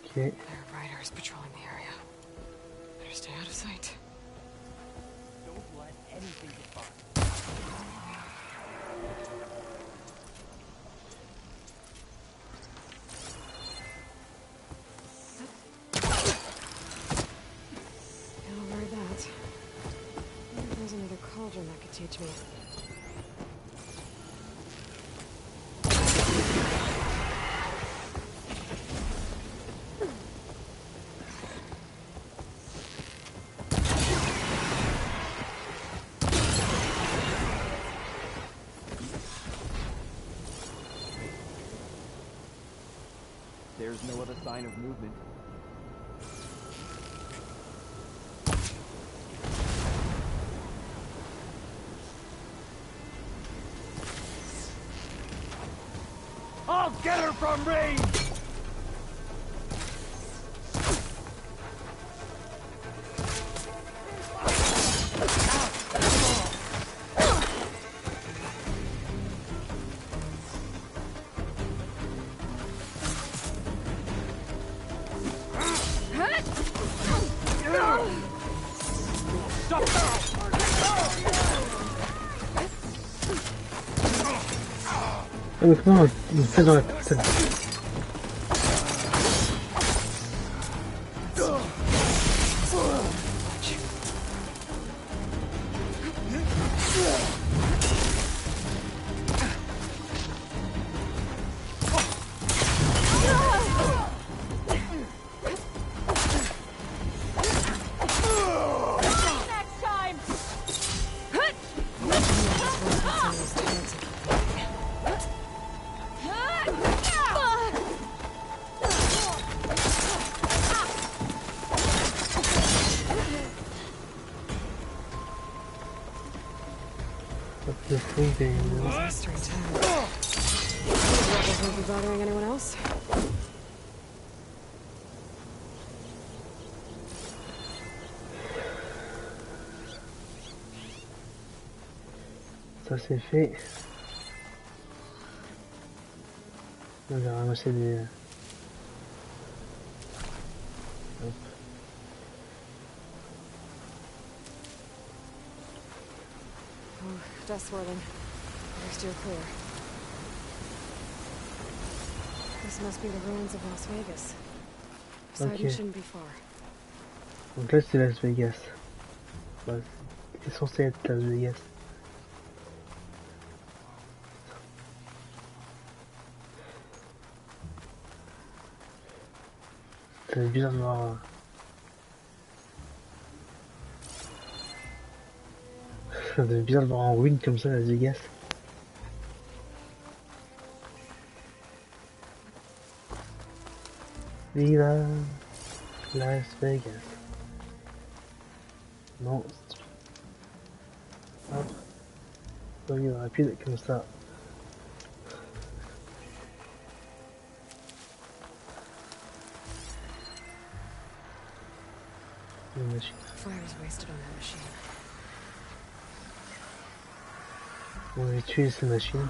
Okay. There are riders patrolling the area. Better stay out of sight. Don't let anything get by. I'll learn that. Maybe there's another cauldron that could teach me. There There's no other sign of movement. I'll get her from range! Ah mais comment il me fait dans la personne? The free game. Straight time. The rebels won't be bothering anyone else. Ça c'est fait. On va ramasser des... Hop. Oh, dust swirling. We're still clear. This must be the ruins of Las Vegas. Poseidon Okay. shouldn't be far. Donc là c'est Las Vegas. Ouais, c'est censé être Las Vegas. C'est bizarre de voir... C'est bizarre de voir en ruine comme ça Las Vegas. Viva Las Vegas. Non. Hop. Revenir rapide comme ça. Une machine. Fire is wasted on that machine. On va tuer ces machines.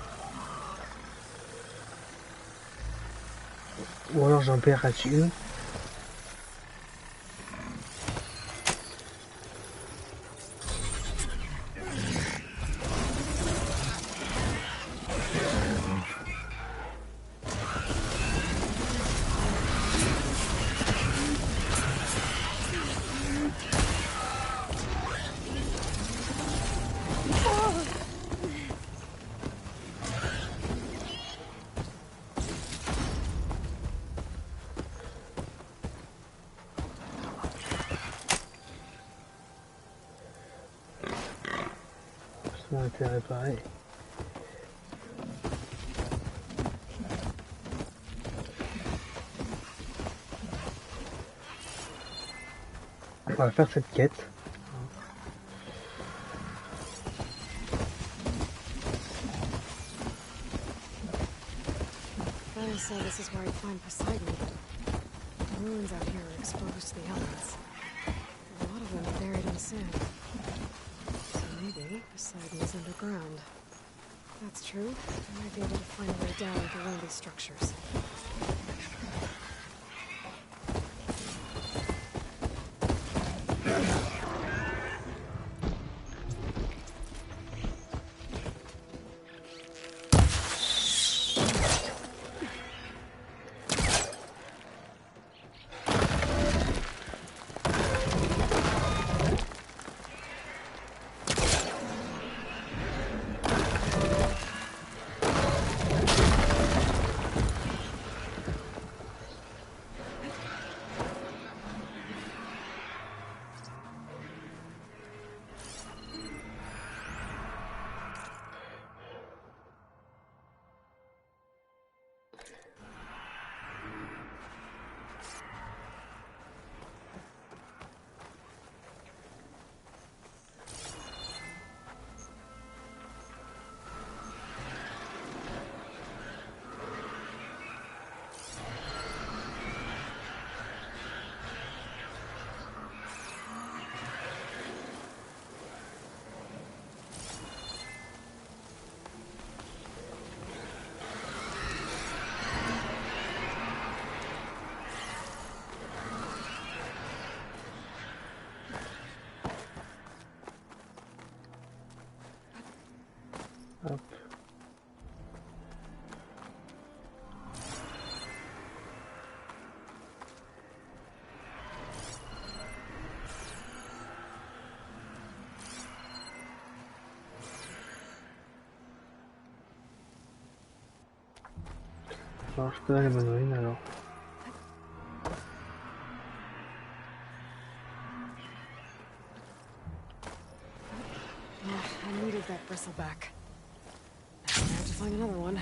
Ou alors j'en perds à tuer une. A été réparé. On va faire cette quête. Fire said this is where you find Poseidon. The ruins out here are exposed to the elements. A lot of them are buried in sand. Maybe Poseidon is underground. If that's true, I might be able to find a way down into one of these structures. Hop. Alors je connais les mandarines alors. I needed that bristleback. Now I have to find another one.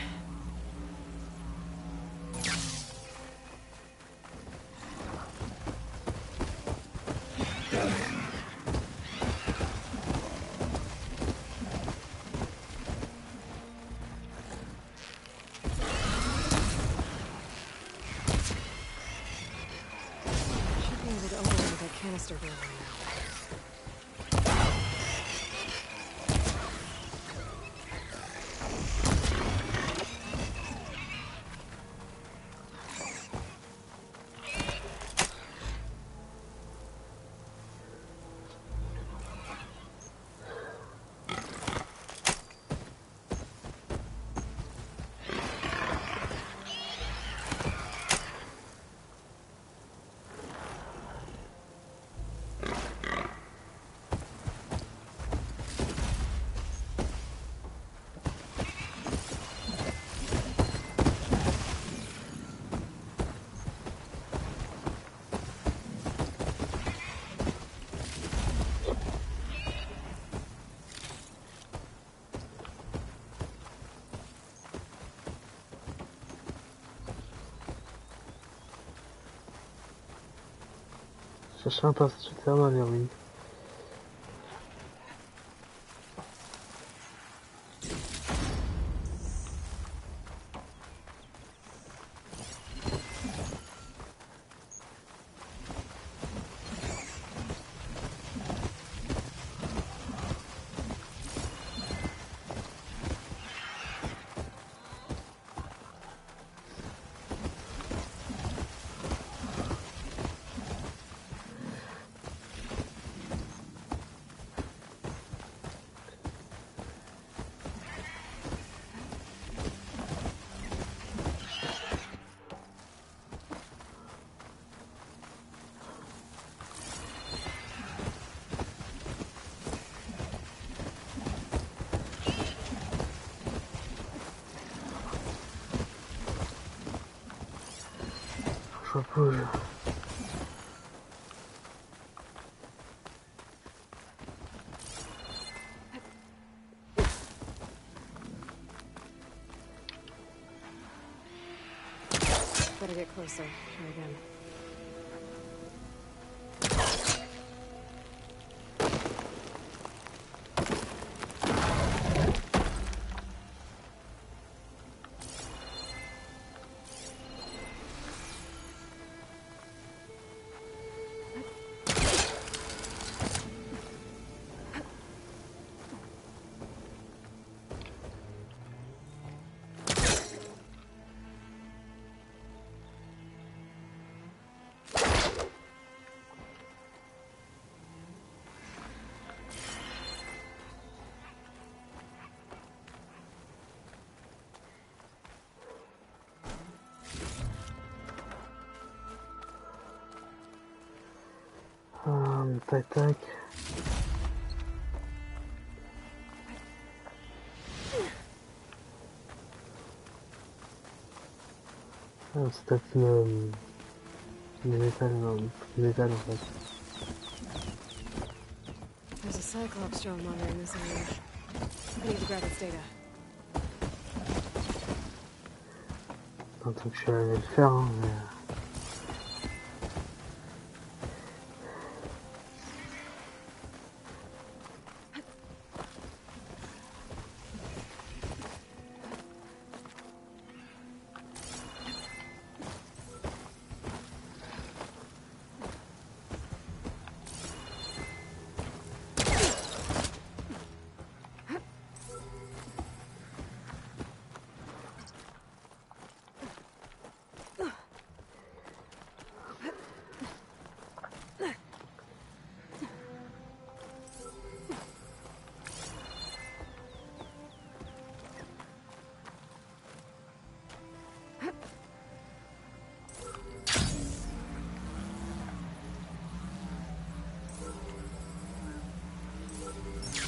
Should be able to override that canister door by now. Chercher un passage souterrain dans les ruines. Je bouge. Better get closer. Try again. Tac tac. Ah, c'est peut-être des métal en fait. There's a Cyclops drone monitor in this area. I need to grab its data. Un truc que je suis allé le faire, hein, mais...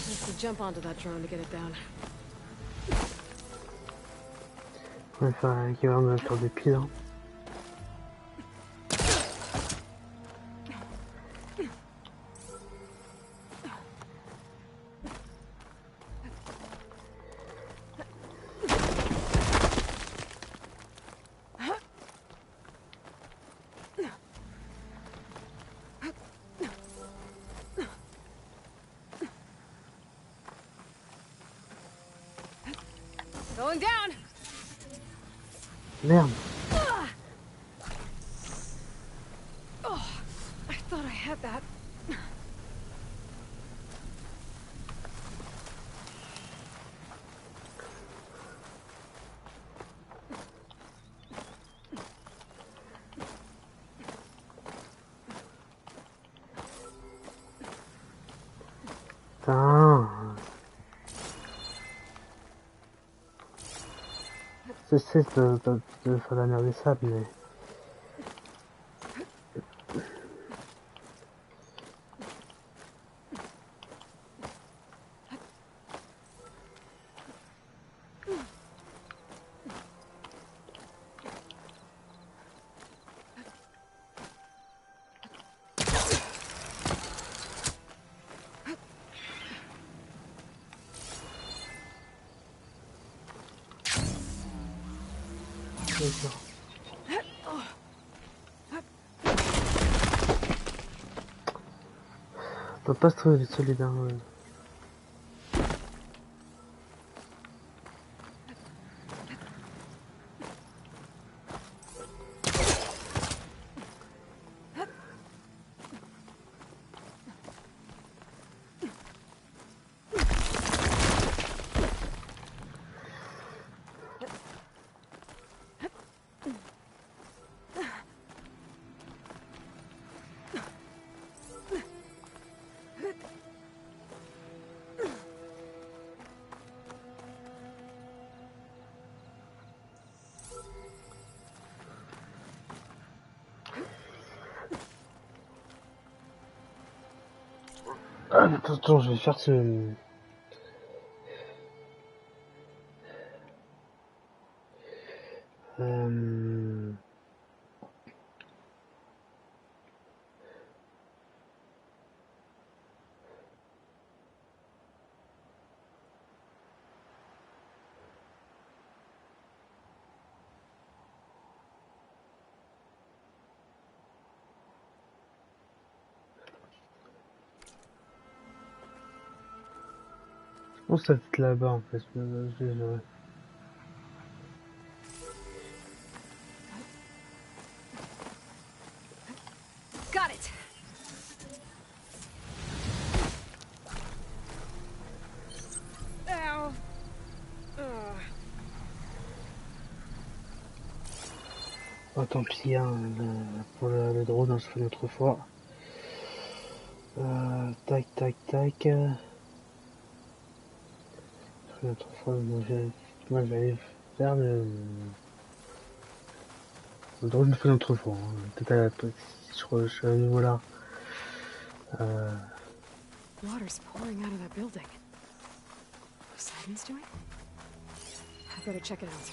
have to jump onto that drone to get it down. On va faire un équivalent de la tour des pieds. Hein. Going down. Merde. Oh, I thought I had that. Putain. J'essaie de faire la merde des sables, mais... On peut pas se trouver solide, hein. Ah, attends, je vais faire ce... Oh, ça va être là-bas en fait. Got it. Ow. Oh, tant pis, hein, pour le drone, on se fait une autre fois. Tac, tac, tac. Une autre fois, moi je vais aller faire le drone, je le fais une autre fois. Hein. Peut-être sur le niveau là. Water's pouring out of that building. What's Simon's doing? I better check it out.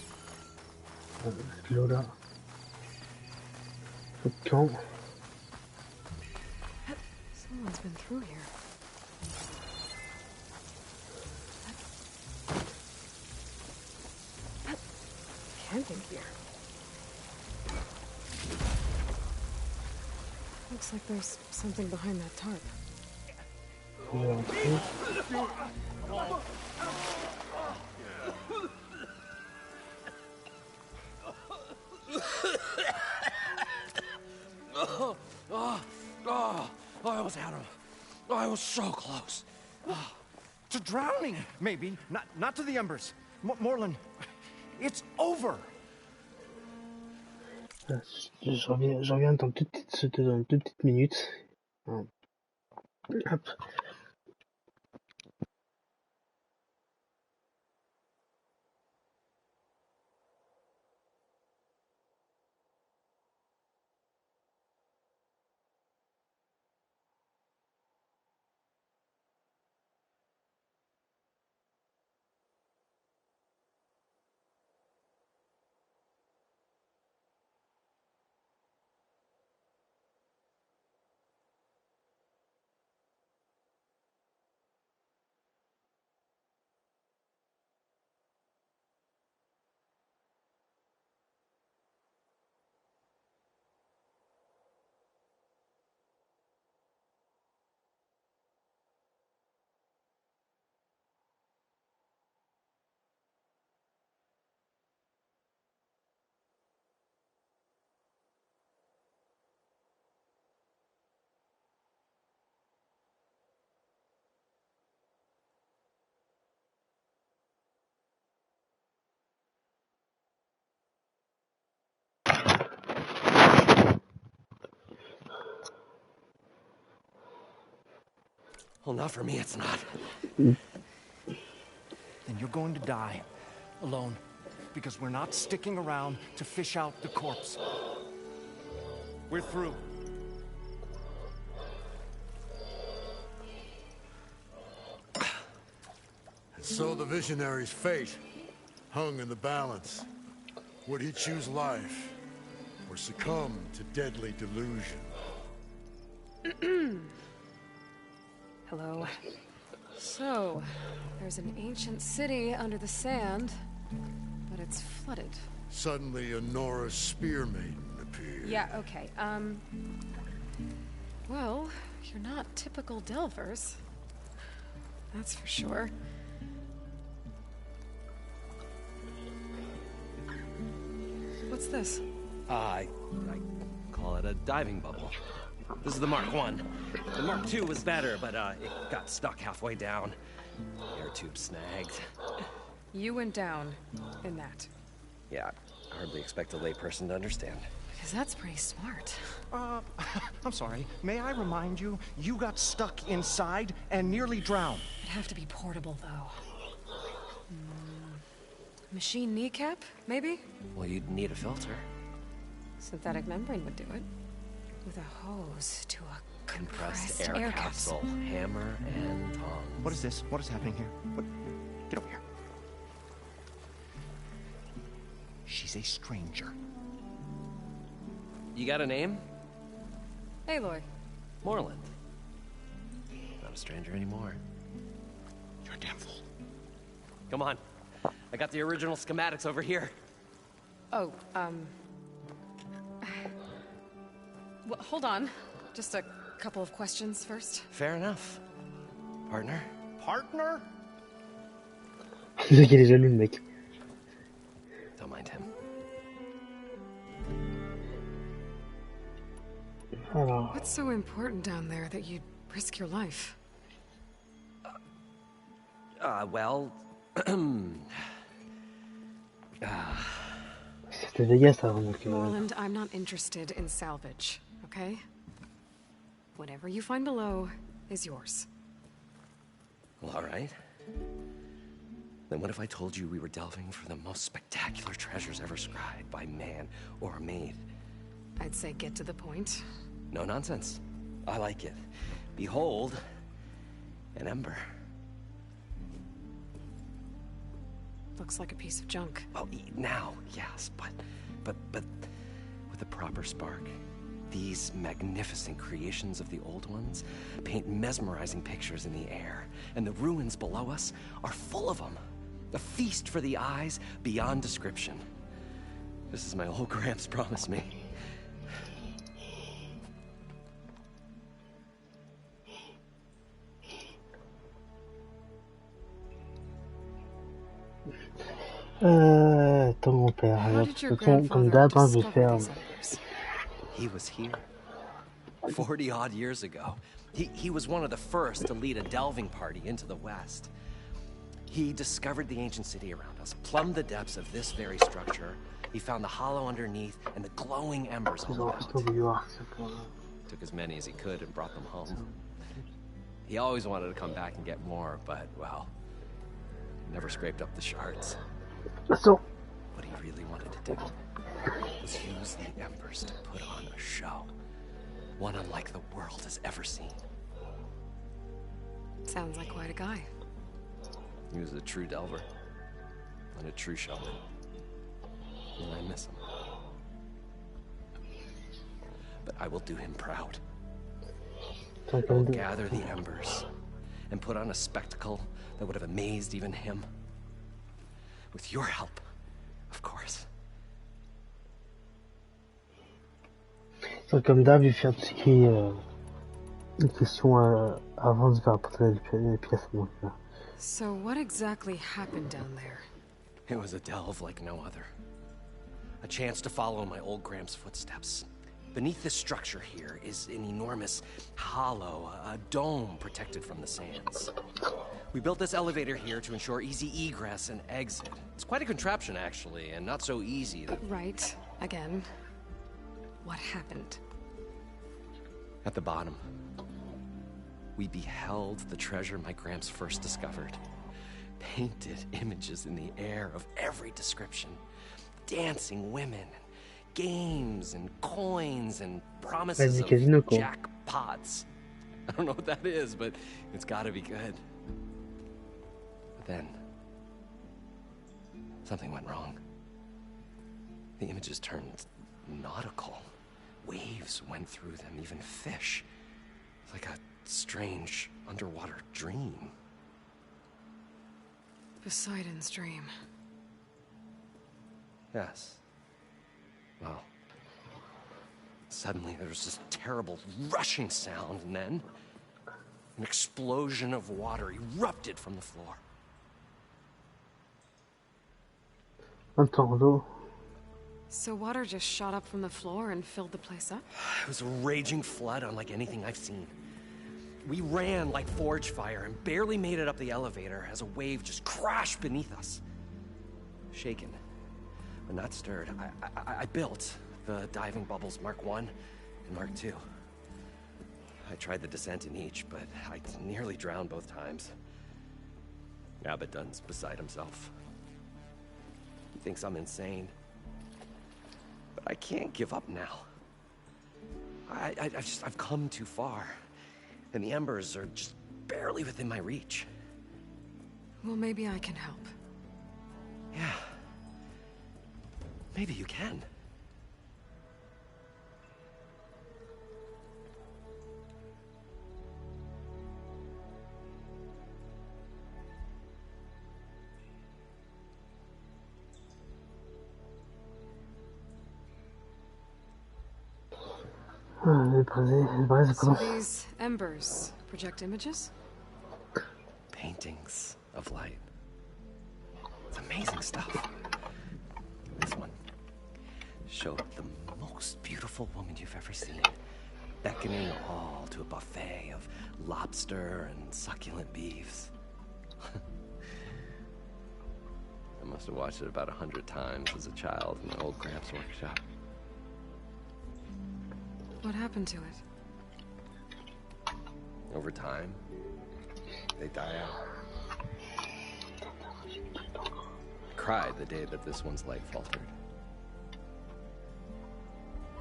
L'eau là. Faut de camp. Someone's been through here. Camping gear. Looks like there's something behind that tarp. Je vais rentrer. I almost had him. I was so close. To drowning, maybe. Not to the embers. Morlan, it's over. Je reviens dans deux petites minutes. Hop. Well, not for me, it's not. Then you're going to die. Alone. Because we're not sticking around to fish out the corpse. We're through. And so the visionary's fate hung in the balance. Would he choose life or succumb to deadly delusion? Hello. So, there's an ancient city under the sand, but it's flooded. Suddenly, a Nora spear maiden appeared. Yeah, okay. Well, you're not typical Delvers. That's for sure. What's this? I call it a diving bubble. This is the Mark 1. The Mark 2 was better, but it got stuck halfway down. Air tube snagged. You went down in that. Yeah, I hardly expect a layperson to understand. Because that's pretty smart. I'm sorry. May I remind you, you got stuck inside and nearly drowned. It'd have to be portable, though. Machine kneecap, maybe? Well, you'd need a filter. Synthetic membrane would do it. With a hose to a compressed air capsule. Hammer and tongs. What is this? What is happening here? What? Get over here. She's a stranger. You got a name? Aloy. Moreland. Not a stranger anymore. You're a damn fool. Come on. I got the original schematics over here. Oh, well, hold on. Just a couple of questions first. Fair enough. Partner? Partner? C'est ça qu'il est jaloux, le mec. Don't mind him. Alors. What's so important down there that you'd risk your life? Well... C'était Vegas avant, donc... Moreland, I'm not interested in salvage, okay? Whatever you find below is yours. Well, all right. Then what if I told you we were delving for the most spectacular treasures ever scribed by man or maid? I'd say get to the point. No nonsense. I like it. Behold, an ember. Looks like a piece of junk. Well, now, yes, but with a proper spark. These magnificent creations of the old ones paint mesmerizing pictures in the air, and the ruins below us are full of them. A feast for the eyes beyond description. This is my old Gramps promised me. Attends, mon père. Alors, de toute façon, comme d'hab, je vais faire... He was here 40-odd years ago. He was one of the first to lead a delving party into the West. He discovered the ancient city around us, plumbed the depths of this very structure. He found the hollow underneath and the glowing embers all about. Took as many as he could and brought them home. He always wanted to come back and get more, but, well, never scraped up the shards. So, what he really wanted to do was use the embers to put on a show. One unlike the world has ever seen. Sounds like quite a guy. He was a true delver. And a true showman. And I miss him. But I will do him proud. I will gather the embers and put on a spectacle that would have amazed even him. With your help, of course. Donc, comme d'hab, je vais faire tout ce qui est une question avant de faire apporter les pièces. Donc, So what exactly happened down there? It was a delve like no other. A chance to follow my old Gramps' footsteps. Beneath this structure here is an enormous hollow, a dome protected from the sands. We built this elevator here to ensure easy egress and exit. It's quite a contraption, actually, and not so easy that... Right. Again. What happened? At the bottom, we beheld the treasure my Gramps first discovered. Painted images in the air of every description. Dancing women, games and coins and promises of jackpots. I don't know what that is, but it's gotta be good. But then, something went wrong. The images turned nautical. Waves went through them, even fish. Like a strange underwater dream. Poseidon's dream. Yes. Well, suddenly there was this terrible rushing sound, and then an explosion of water erupted from the floor. So water just shot up from the floor and filled the place up? It was a raging flood unlike anything I've seen. We ran like forge fire and barely made it up the elevator as a wave just crashed beneath us. Shaken, but not stirred, I built the diving bubbles Mark I and Mark II. I tried the descent in each, but I nearly drowned both times. Abaddon's beside himself. He thinks I'm insane. But I can't give up now. I've come too far. And the embers are just barely within my reach. Well, maybe I can help. Yeah. Maybe you can. So these embers project images? Paintings of light. It's amazing stuff. This one showed the most beautiful woman you've ever seen, beckoning all to a buffet of lobster and succulent beefs. I must have watched it about 100 times as a child in my old Gramps workshop. What happened to it? Over time, they die out. I cried the day that this one's light faltered.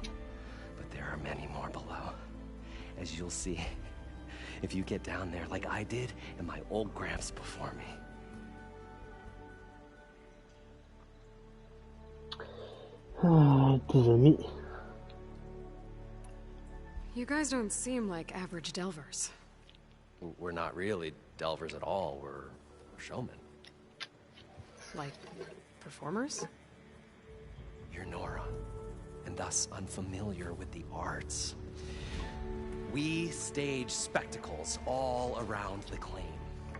But there are many more below, as you'll see if you get down there like I did and my old Gramps before me. Tes amis. You guys don't seem like average delvers. We're not really delvers at all. We're showmen. Like performers? You're Nora, and thus unfamiliar with the arts. We stage spectacles all around the claim.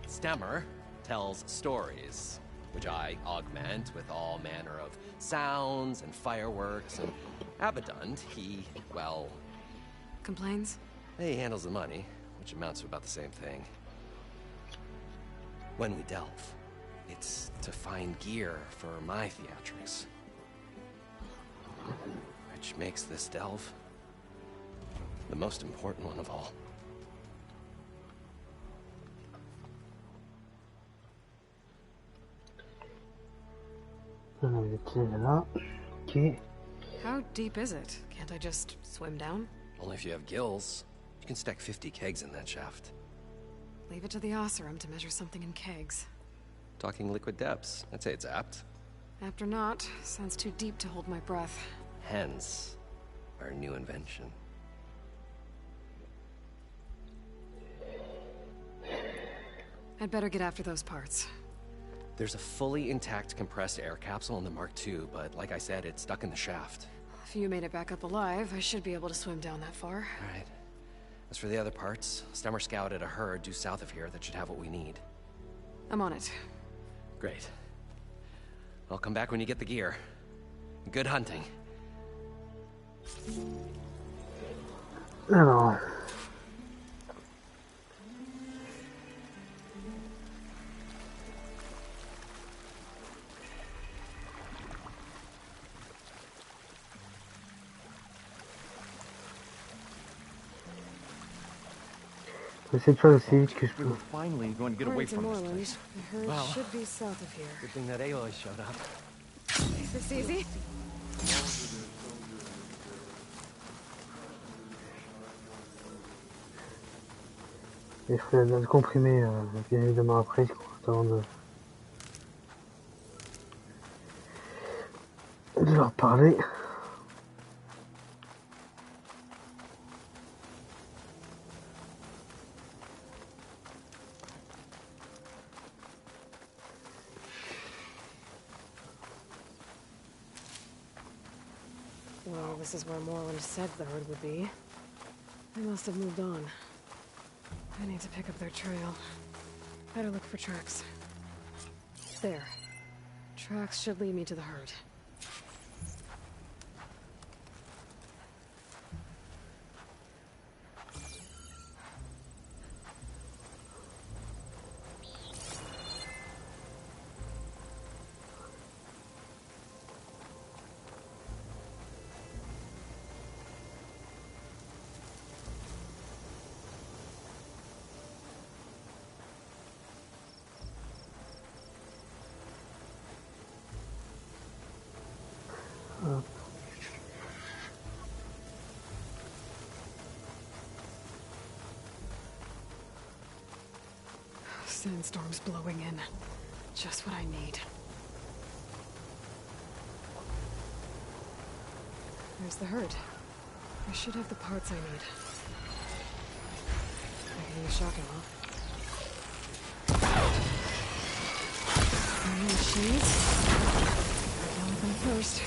Stemmer tells stories, which I augment with all manner of sounds and fireworks, and Abaddon, he, well... Complains? He handles the money, which amounts to about the same thing. When we delve, it's to find gear for my theatrics. Which makes this delve the most important one of all. Okay. How deep is it? Can't I just swim down? Only if you have gills. You can stack 50 kegs in that shaft. Leave it to the Oseram to measure something in kegs. Talking liquid depths. I'd say it's apt. Apt or not, sounds too deep to hold my breath. Hence, our new invention. I'd better get after those parts. There's a fully intact compressed air capsule in the Mark II, but like I said, it's stuck in the shaft. If you made it back up alive, I should be able to swim down that far. All right. As for the other parts, Stemmer scouted a herd due south of here that should have what we need. I'm on it. Great. I'll come back when you get the gear. Good hunting. Alors... J'essaie de faire aussi vite que je We peux. were finally going to get away According to from this Moreland, place. the herd Well, should be south of here. Good thing that Aloy showed up. Is this easy? Et je ferai le comprimer bien évidemment après, avant de leur parler. Well, this is where Moreland said the herd would be. They must have moved on. I need to pick up their trail. Better look for tracks. There. Tracks should lead me to the herd. Sandstorm's blowing in. Just what I need. There's the herd. I should have the parts I need. I can use shock ammo. Any machines? I'll with them first.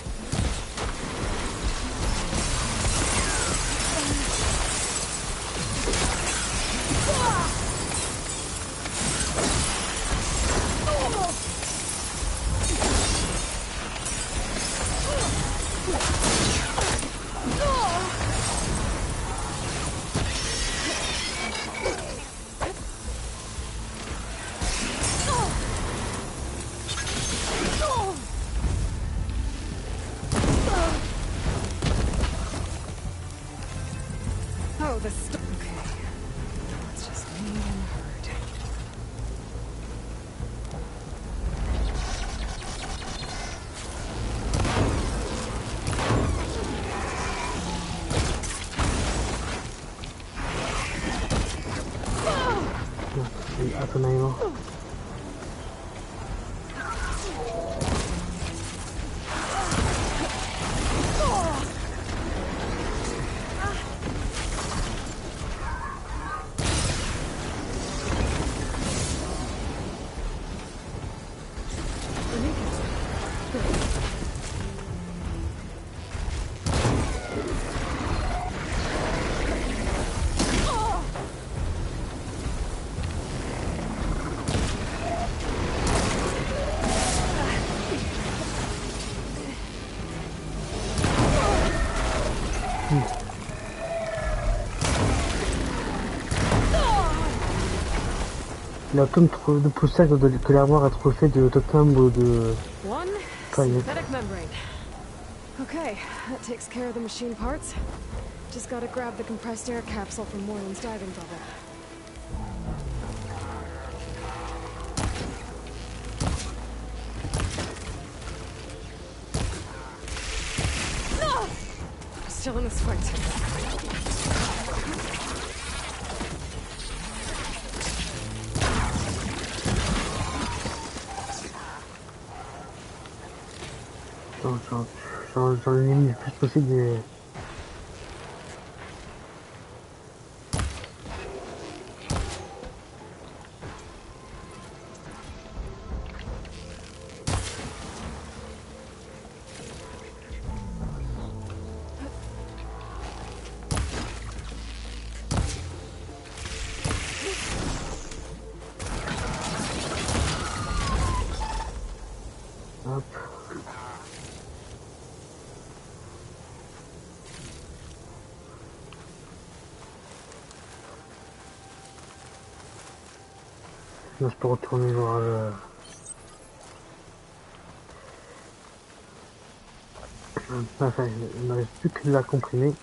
La tome de poussage que l'armoire a trop fait de totem ou de paillettes. Okay, that takes care of the machine parts. Just gotta grab the compressed air capsule from Moreland's diving bubble. Still in this fight. J'en élimine le plus possible des... Hop. Là, je peux retourner voir le... Enfin, il ne reste plus que de la comprimer.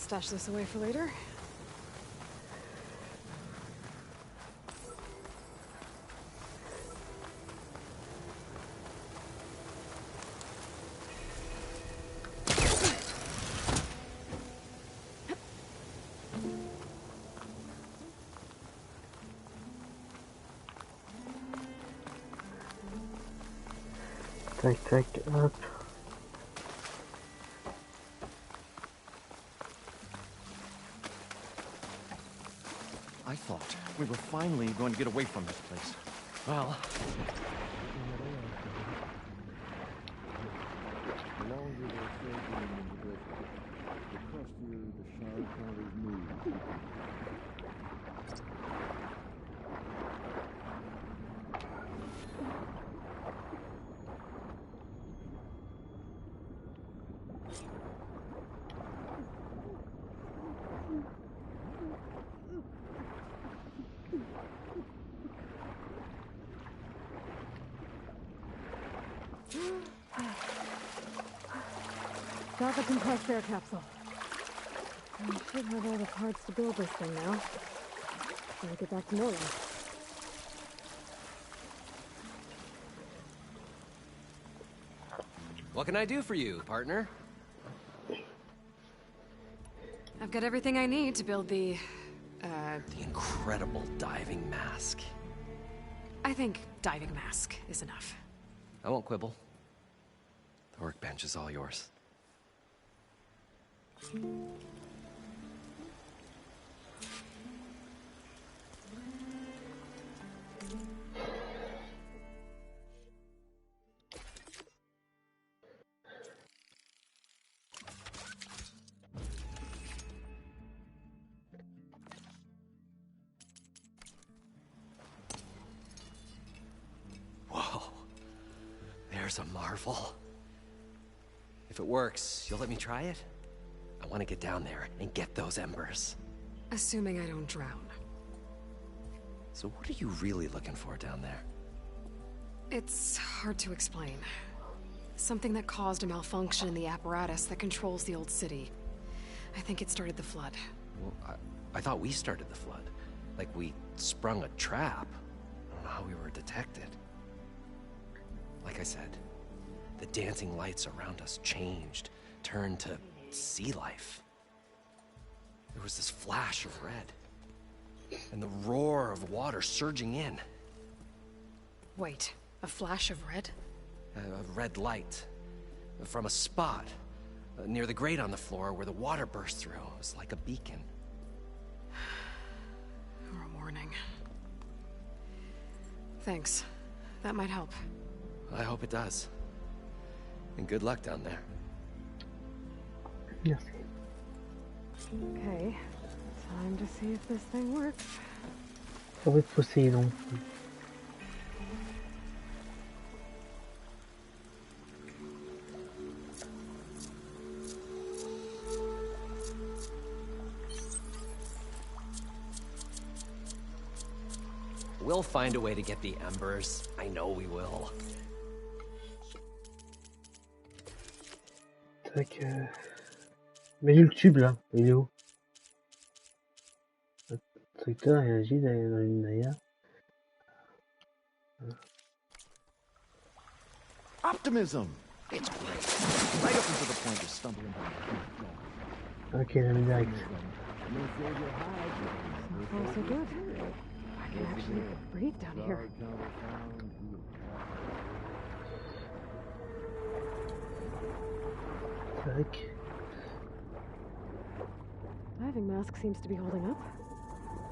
stash this away for later. Tac tac, hop. I thought we were finally going to get away from this place. Well... Got the compressed air capsule. I should have all the parts to build this thing now. So we get back to normal. What can I do for you, partner? I've got everything I need to build the incredible diving mask. I think diving mask is enough. I won't quibble. The workbench is all yours. Whoa. There's a marvel. If it works, you'll let me try it? I want to get down there and get those embers. Assuming I don't drown. So what are you really looking for down there? It's hard to explain. Something that caused a malfunction in the apparatus that controls the old city. I think it started the flood. Well, I thought we started the flood. Like we sprung a trap. I don't know how we were detected. Like I said, the dancing lights around us changed, turned to sea life. There was this flash of red, and the roar of water surging in. Wait, a flash of red? A red light from a spot near the grate on the floor where the water burst through. It was like a beacon. Or a warning. Thanks. That might help. I hope it does. And good luck down there. Yes. Okay. Time to see if this thing works. Ça va être Poséidon. We'll find a way to get the embers. I know we will. Tac. Mais j'ai le tube là, il est où? Le tracteur il agit dans une naïa. Optimism! It's great. Right up until the point of stumbling down. Ok, la mets direct. So far so good. I can actually breathe down here. Tac. Diving mask seems to be holding up.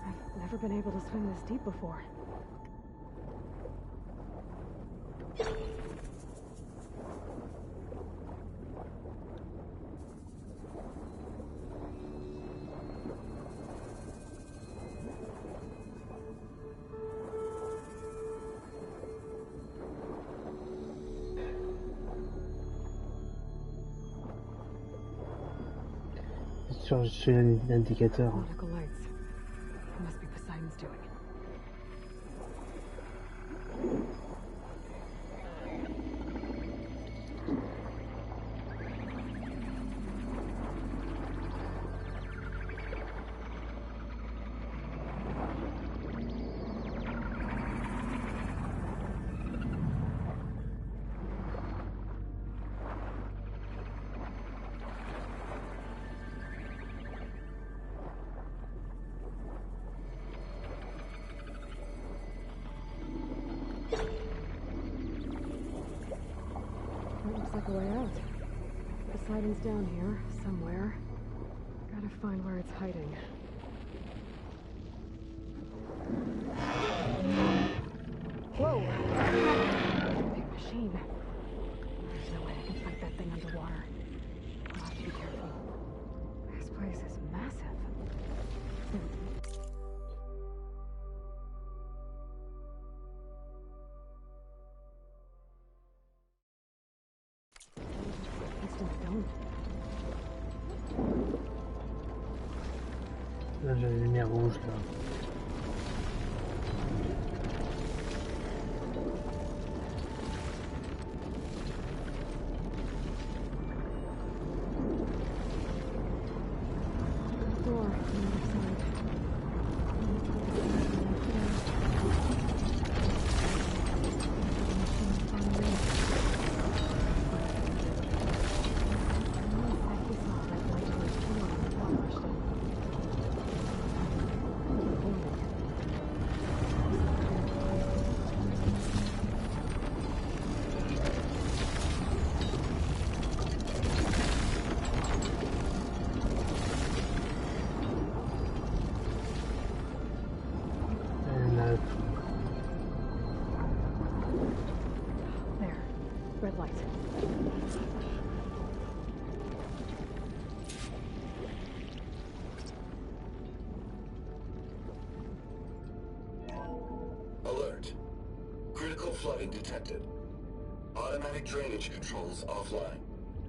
I've never been able to swim this deep before. Sur l'indicateur. Nautical lights. It must be Poseidon's doing. the way out. Poseidon's down here, somewhere. Gotta find where it's hiding. Whoa! Big machine. There's no way I can fight that thing underwater. I'll have to be careful. This place is massive. Là j'ai la lumière rouge là. Red light. Alert. Critical flooding detected. Automatic drainage controls offline.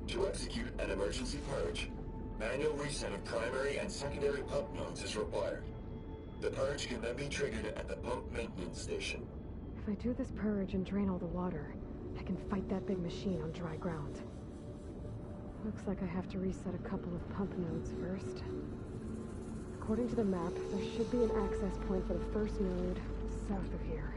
To execute an emergency purge, manual reset of primary and secondary pump nodes is required. The purge can then be triggered at the pump maintenance station. If I do this purge and drain all the water, I can fight that big machine on dry ground. Looks like I have to reset a couple of pump nodes first. According to the map, there should be an access point for the first node south of here.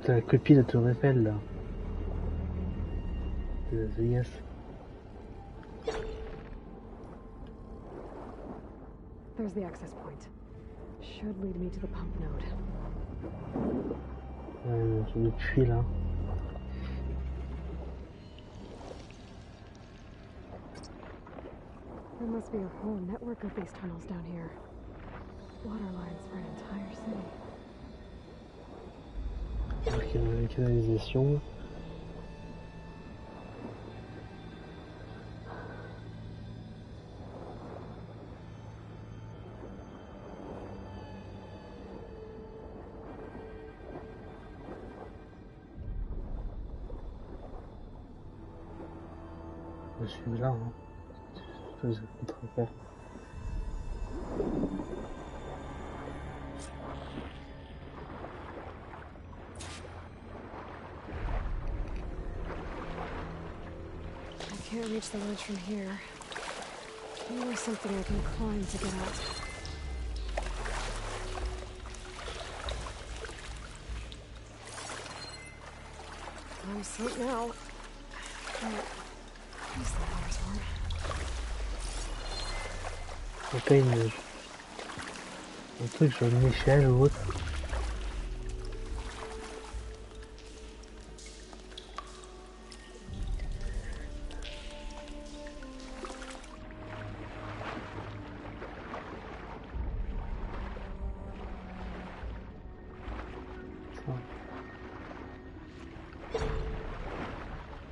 Ta copine elle te répète là. Yes. There's the access point. Should lead me to the pump node. Sur le puits là. There must be a whole network of these tunnels down here. Water lines for an entire city. Donc il y a une canalisation. Je suis là, hein. Je vais faire. I can't reach the ledge from here. Maybe there's something I can climb to get out. I'm asleep now. Where's the water's warm? Il y a un truc sur une échelle ou autre.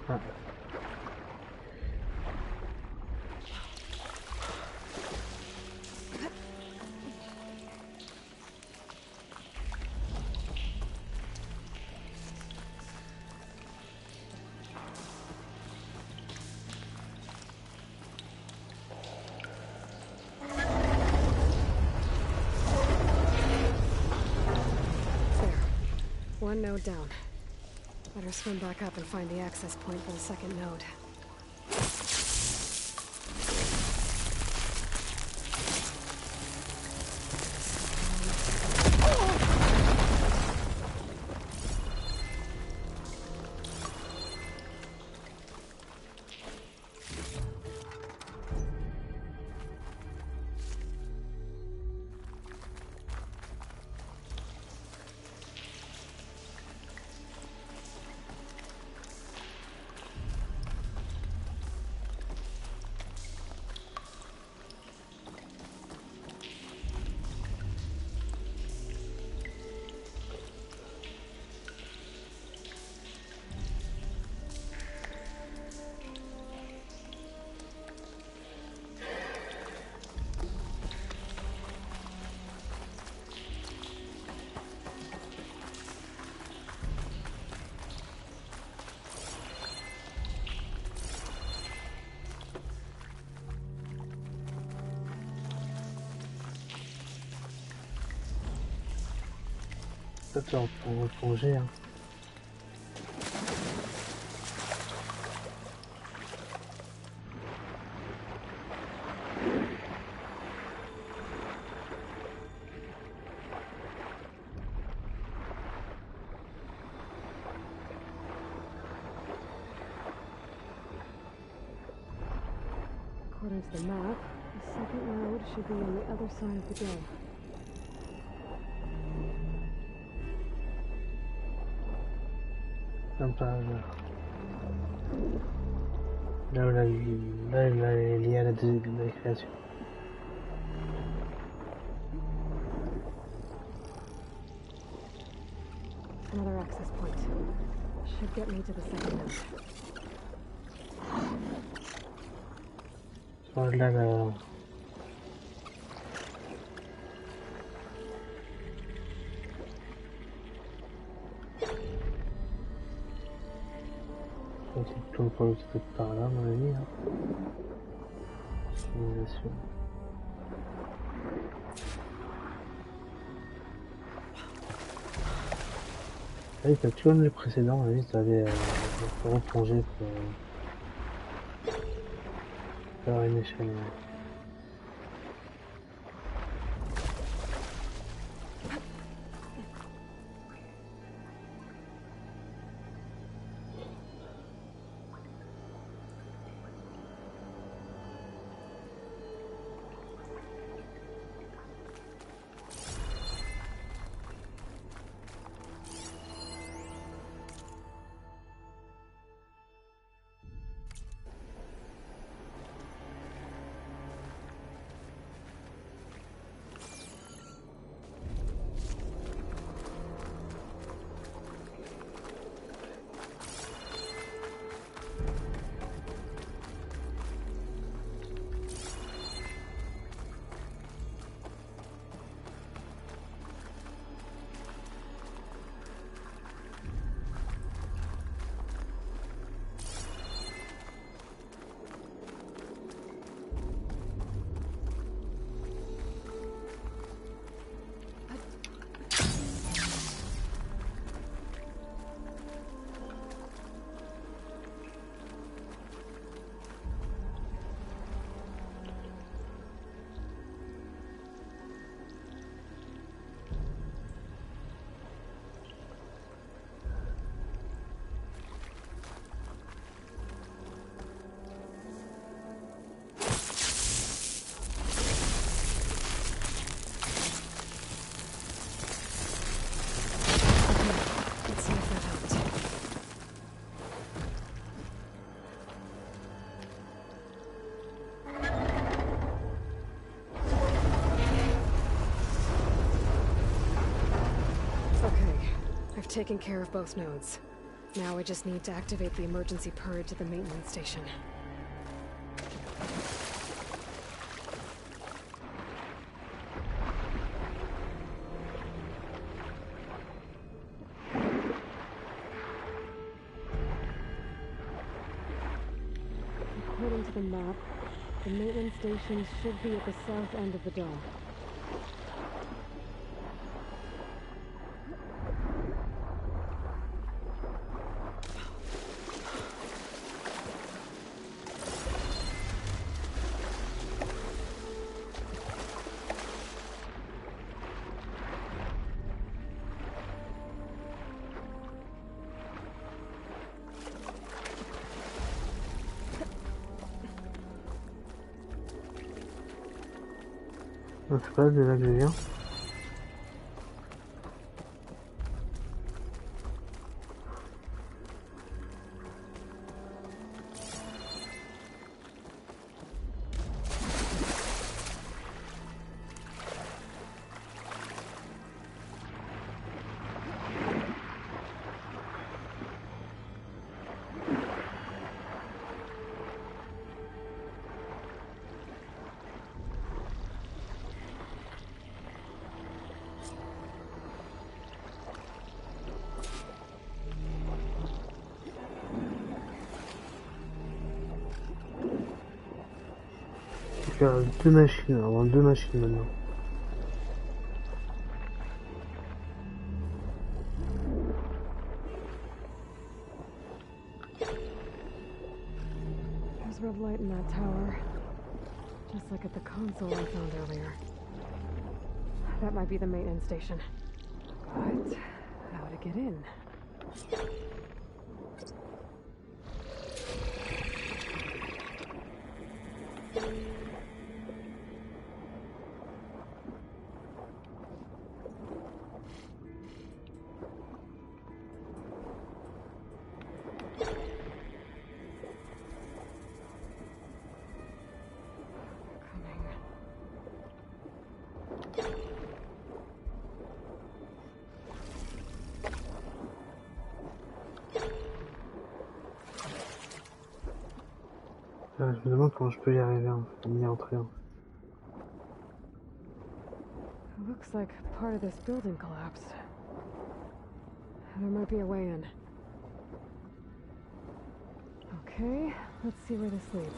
Ah. One node down. Better swim back up and find the access point for the second node. Ça peut en replonger. Hein. According to the map, the second road should be on the other side of the door. Comme par hasard. Là, il est lié à la création. Another access point. Should get me to the second node. Là, là. On peut peut-être par là, à mon avis. Hein. Simulation. Ah oui, t'as toujours les précédents, à mon avis, t'avais replonger pour faire une échelle. Taken care of both nodes. Now I just need to activate the emergency purge at the maintenance station. According to the map, the maintenance station should be at the south end of the dome. C'est pas de là que je viens. Faire deux machines, avoir deux machines maintenant. light in that tower. Just like at the console I found earlier. That might be the maintenance station. But how to get in? Je me demande comment je peux y arriver, y entrer. It looks like part of this building collapsed. There might be a way in. Okay, let's see where this leads.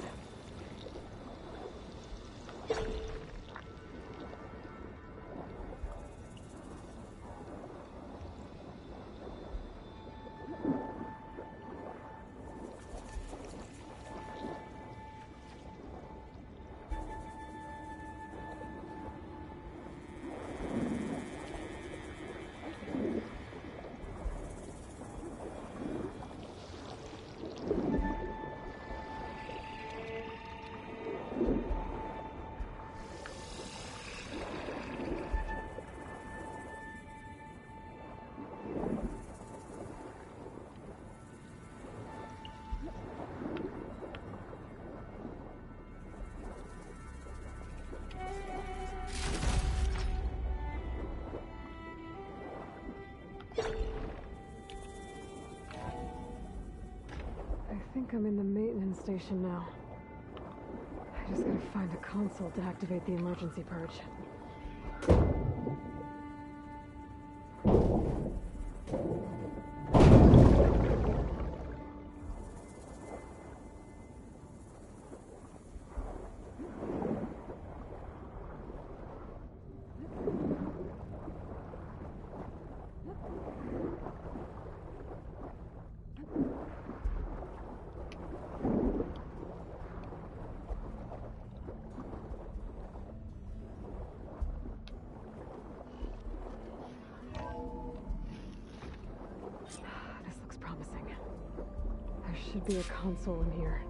I think I'm in the maintenance station now. I just gotta find a console to activate the emergency purge. Should be a console in here.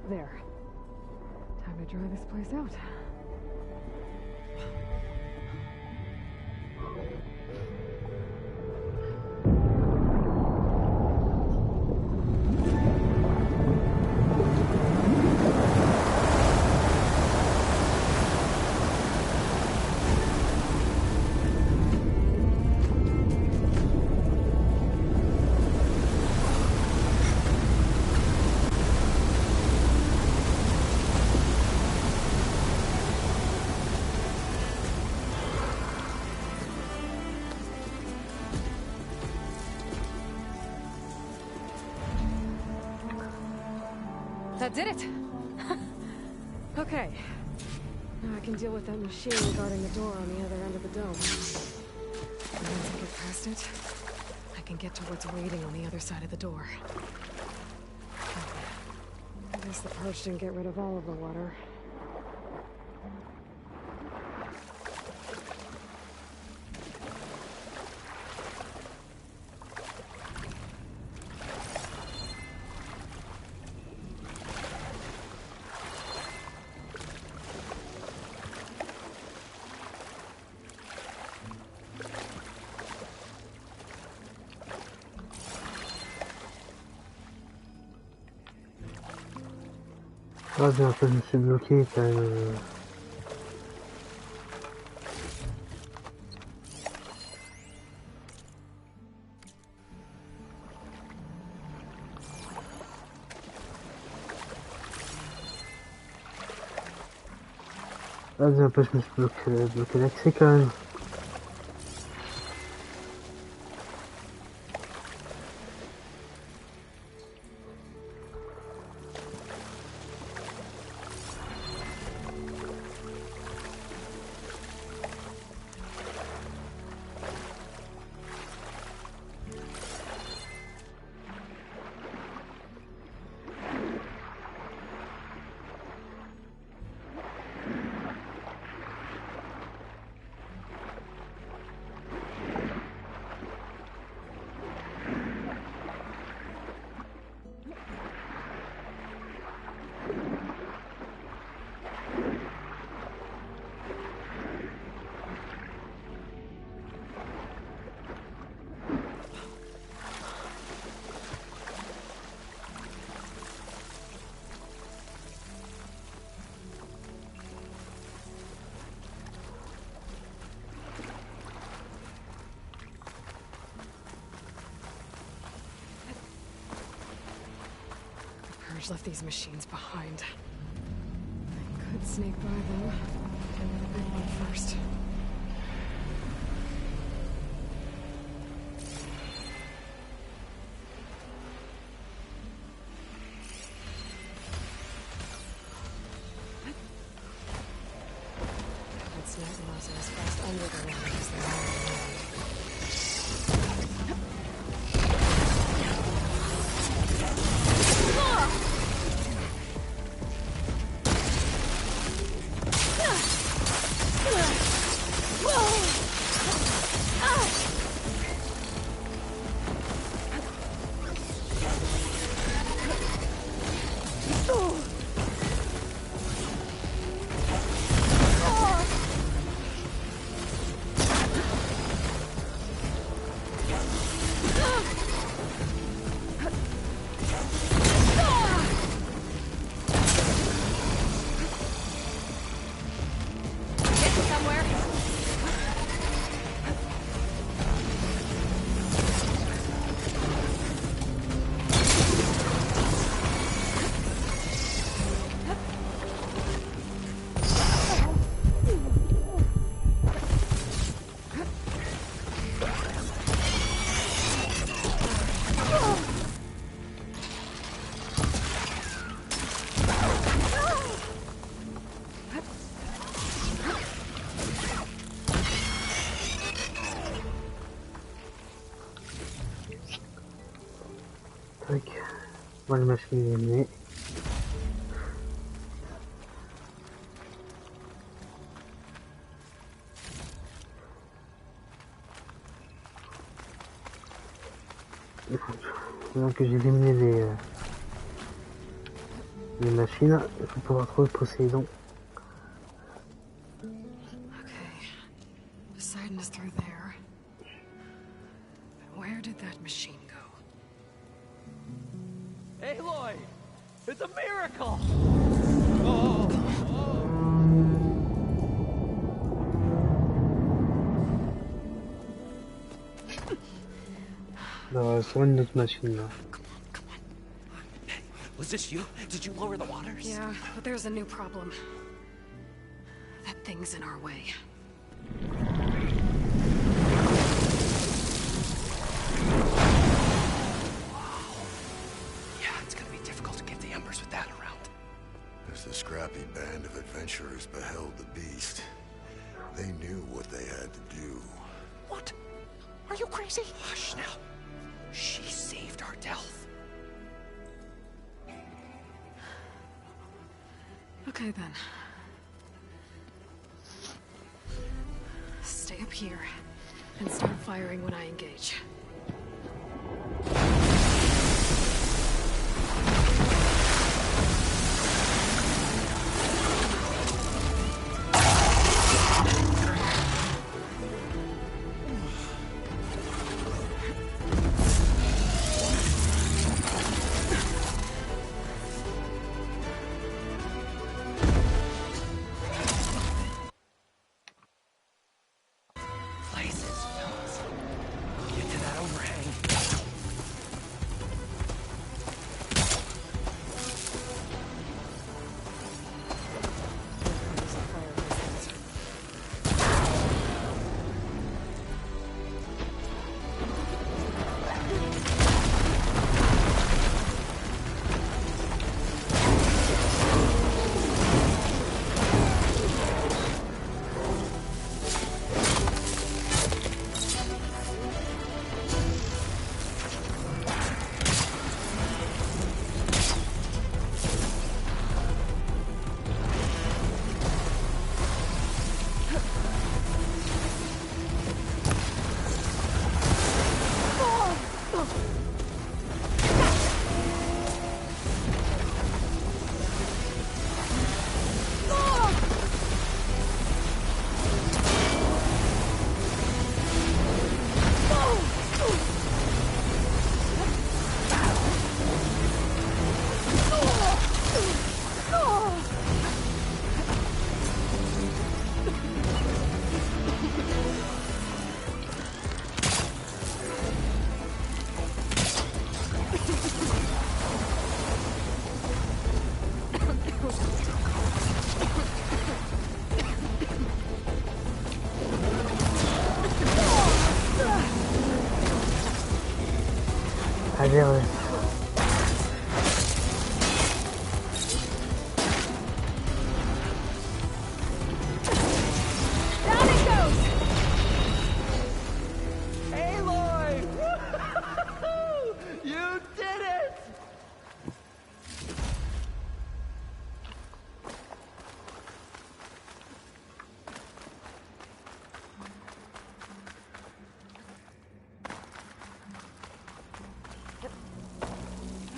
There. Time to dry this place out. That did it! Okay. Now I can deal with that machine guarding the door on the other end of the dome. And once I get past it, I can get to what's waiting on the other side of the door. I guess the purge didn't get rid of all of the water. Ah, j'ai un peu, je me suis bloqué quand même. Vas-y, un peu, je me suis bloqué l'accès quand même. Carnage left these machines behind. I could sneak by them. Get rid of the big one first. It's not Moses as fast under the water as they are on the land. Voilà, la machine est amenée. Donc j'ai éliminé les machines, il faut pouvoir trouver Poséidon. Okay, Poseidon is through there. Where did that machine go? Aloy! It's a miracle! Non, sur une autre machine là. Was this you? Did you lower the waters? Yeah, but there's a new problem. That thing's in our way. Yeah, it's gonna be difficult to get the embers with that around. As the scrappy band of adventurers beheld the beast, they knew what they had to do. What? Are you crazy? Hush now. She saved our Delph. Okay then. Stay up here and start firing when I engage. Allez, ouais.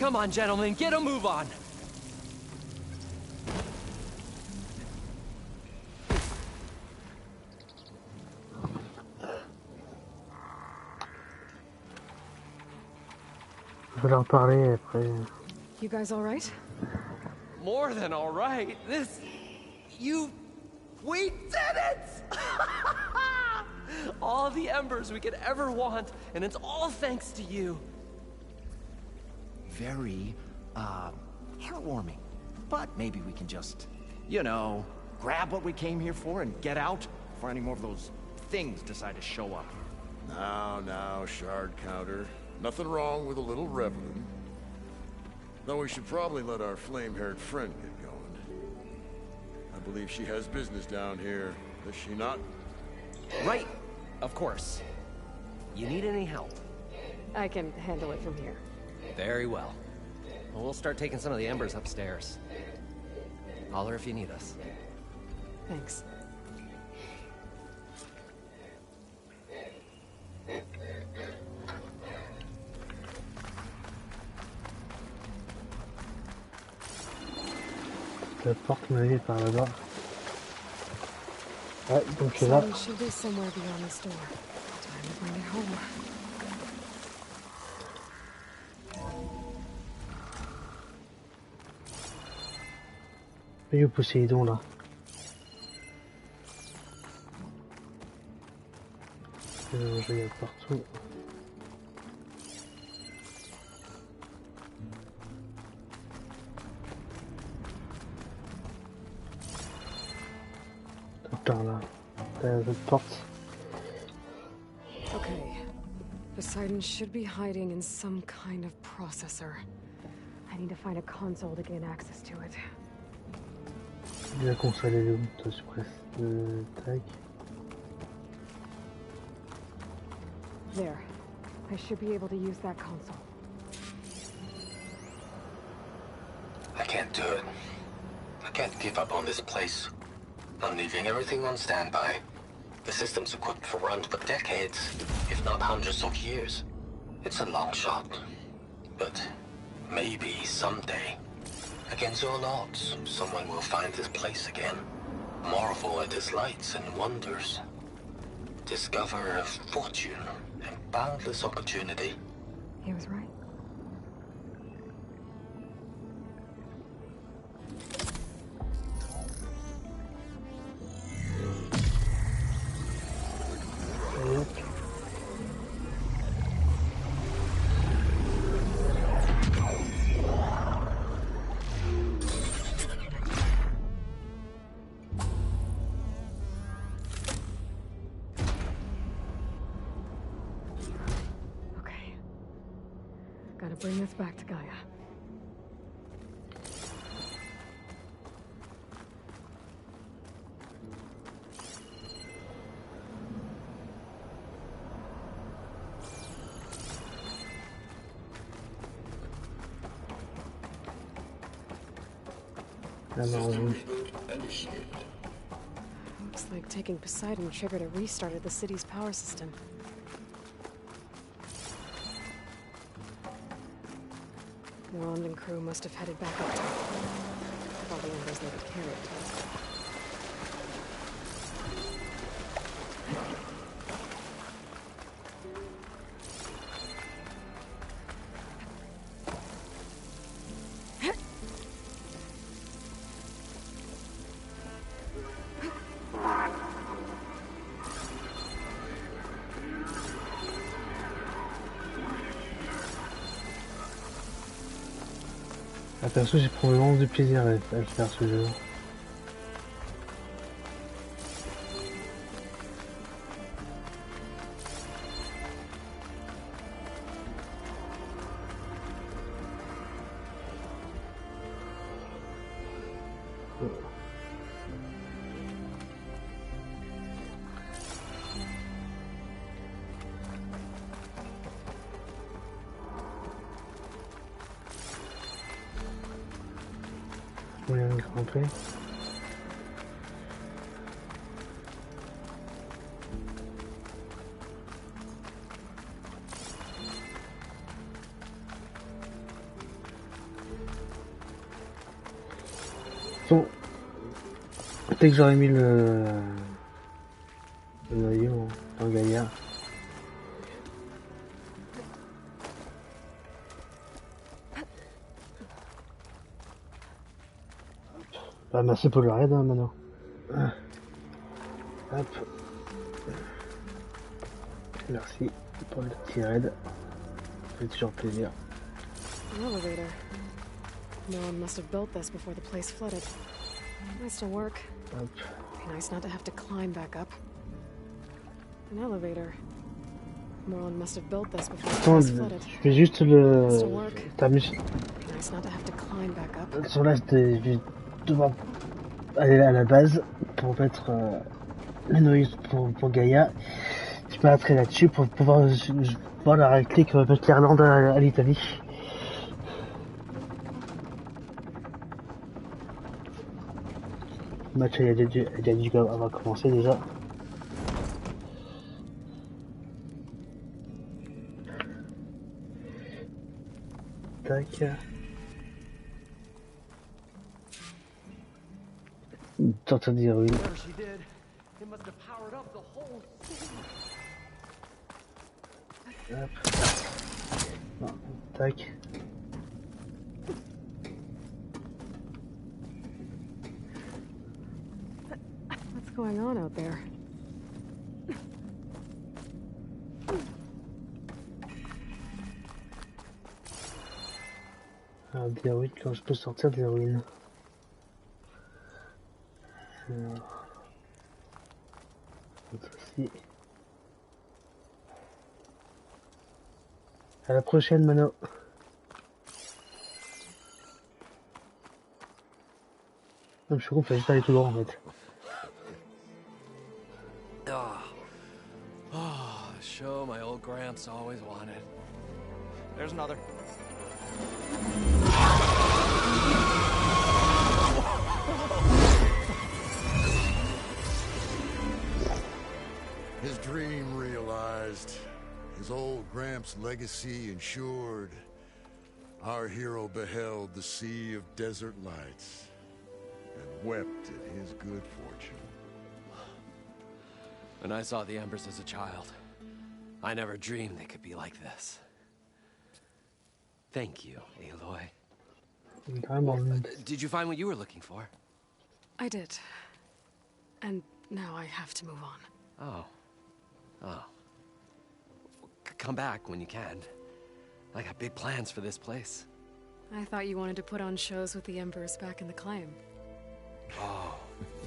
Come on, gentlemen, get a move on. Je vais leur parler après. You guys all right? More than all right. We did it! All the embers we could ever want, and it's all thanks to you. Very, heartwarming. But maybe we can just, you know, grab what we came here for and get out before any more of those things decide to show up. Now, shard counter. Nothing wrong with a little reveling. Though we should probably let our flame-haired friend get going. I believe she has business down here, does she not? Right, of course. You need any help? I can handle it from here. Very well. We'll start taking some of the embers upstairs. Holler if you need us. Thanks. La porte m'a dit par là-bas. Ouais, donc là. Someone should be somewhere beyond this door. Time to bring it home. Il y a Poséidon là. Je regarde partout. Par là. There's a pot. Okay. Poseidon should be hiding in some kind of processor. I need to find a console to gain access to it. La console est où? Je presse tac. There. I should be able to use that console. I can't do it. I can't give up on this place. I'm leaving everything on standby. The system's equipped for runs for decades, if not hundreds of years. It's a long shot. But maybe someday, against all odds, someone will find this place again. Marvel at its lights and wonders. Discover a fortune and boundless opportunity. He was right. Gotta bring this back to Gaia. Looks like taking Poseidon triggered a restart of the city's power system. The London crew must have headed back up top. All the embers they could carry it to us. Perso, j'ai probablement du plaisir à faire ce jeu. moyen de grimper. Bon, dès que j'aurais mis le noyau dans Gaïa. Bah, merci pour le raid, hein, maintenant. Hop. Merci pour le petit raid. Ça fait toujours plaisir. An elevator. No one must have built this before the place flooded. Nice to work. Hop. Be nice not to have to climb back up. An elevator. Moreland must have built this before the place flooded. Je fais juste le... Nice to work. Termine. Be nice not to have to climb back up. Sur là, je vais devoir aller à la base pour mettre le noyau pour Gaïa. Je m'arrêterai là-dessus pour pouvoir voir la réalité que va mettre l'Irlande à l'Italie. Le match il a dû avoir commencé déjà. Tac. Sortir des ruines. Hop. Non, tac. What's going on out there? Ah, des ruines, quand je peux sortir des ruines. Alors... Ceci. À la prochaine, Mano. Non, je suis con, faut juste aller tout droit en fait. Oh, show my old Gramps always wanted. There's another. His dream realized. His old Gramps' legacy ensured. Our hero beheld the sea of desert lights and wept at his good fortune. When I saw the embers as a child, I never dreamed they could be like this. Thank you, Aloy. Did you find what you were looking for? I did. And now I have to move on. Oh. Oh. Come back when you can. I got big plans for this place. I thought you wanted to put on shows with the Embers back in the claim. Oh,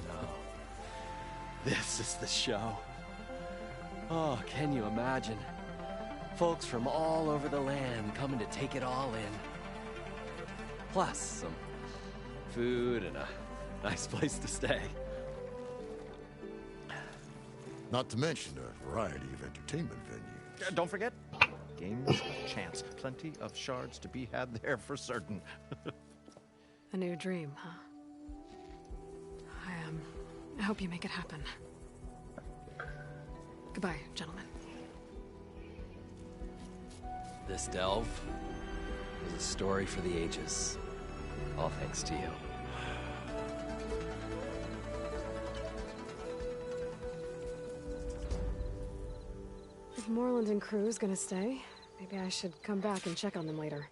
no. This is the show. Oh, can you imagine? Folks from all over the land coming to take it all in. Plus some food and a nice place to stay. Not to mention a variety of entertainment venues. Don't forget, games of chance. Plenty of shards to be had there for certain. A new dream, huh? I hope you make it happen. Goodbye, gentlemen. This delve is a story for the ages. All thanks to you. If Moreland and crew's gonna stay, maybe I should come back and check on them later.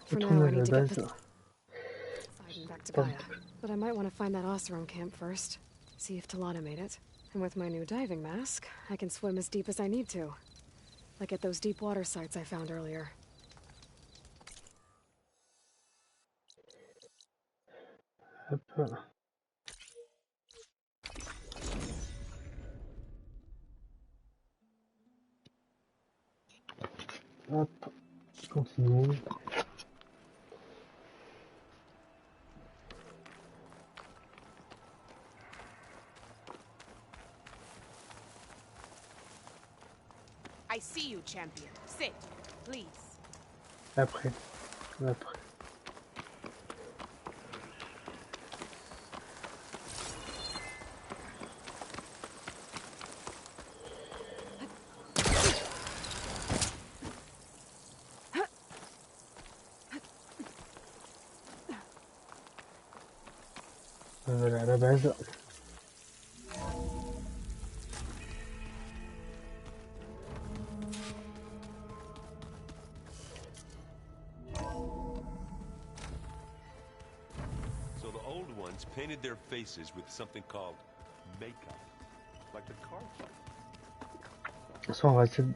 For now, I need to get the back to Gaia. But I might want to find that Oseram camp first. See if Talana made it. And with my new diving mask, I can swim as deep as I need to. Like at those deep water sites I found earlier. Hop. Hop. Continuons. I see you, champion. Sit, please. Après. Après. Voilà, à la base. So the old ones painted their faces with something called makeup, like the car. De toute façon, on va essayer de...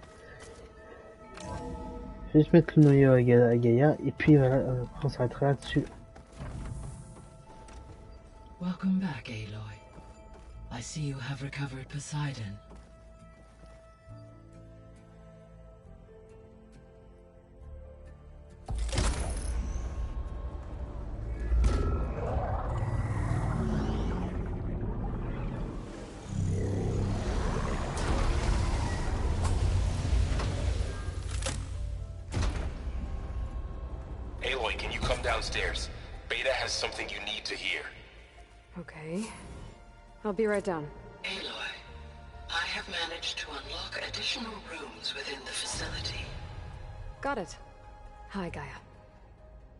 Je vais juste mettre le noyau à Gaïa, et puis voilà, on s'arrêtera là-dessus. Welcome back, Aloy. I see you have recovered Poseidon. Aloy, can you come downstairs? Beta has something you need to hear. Okay. I'll be right down. Aloy, I have managed to unlock additional rooms within the facility. Got it. Hi, Gaia.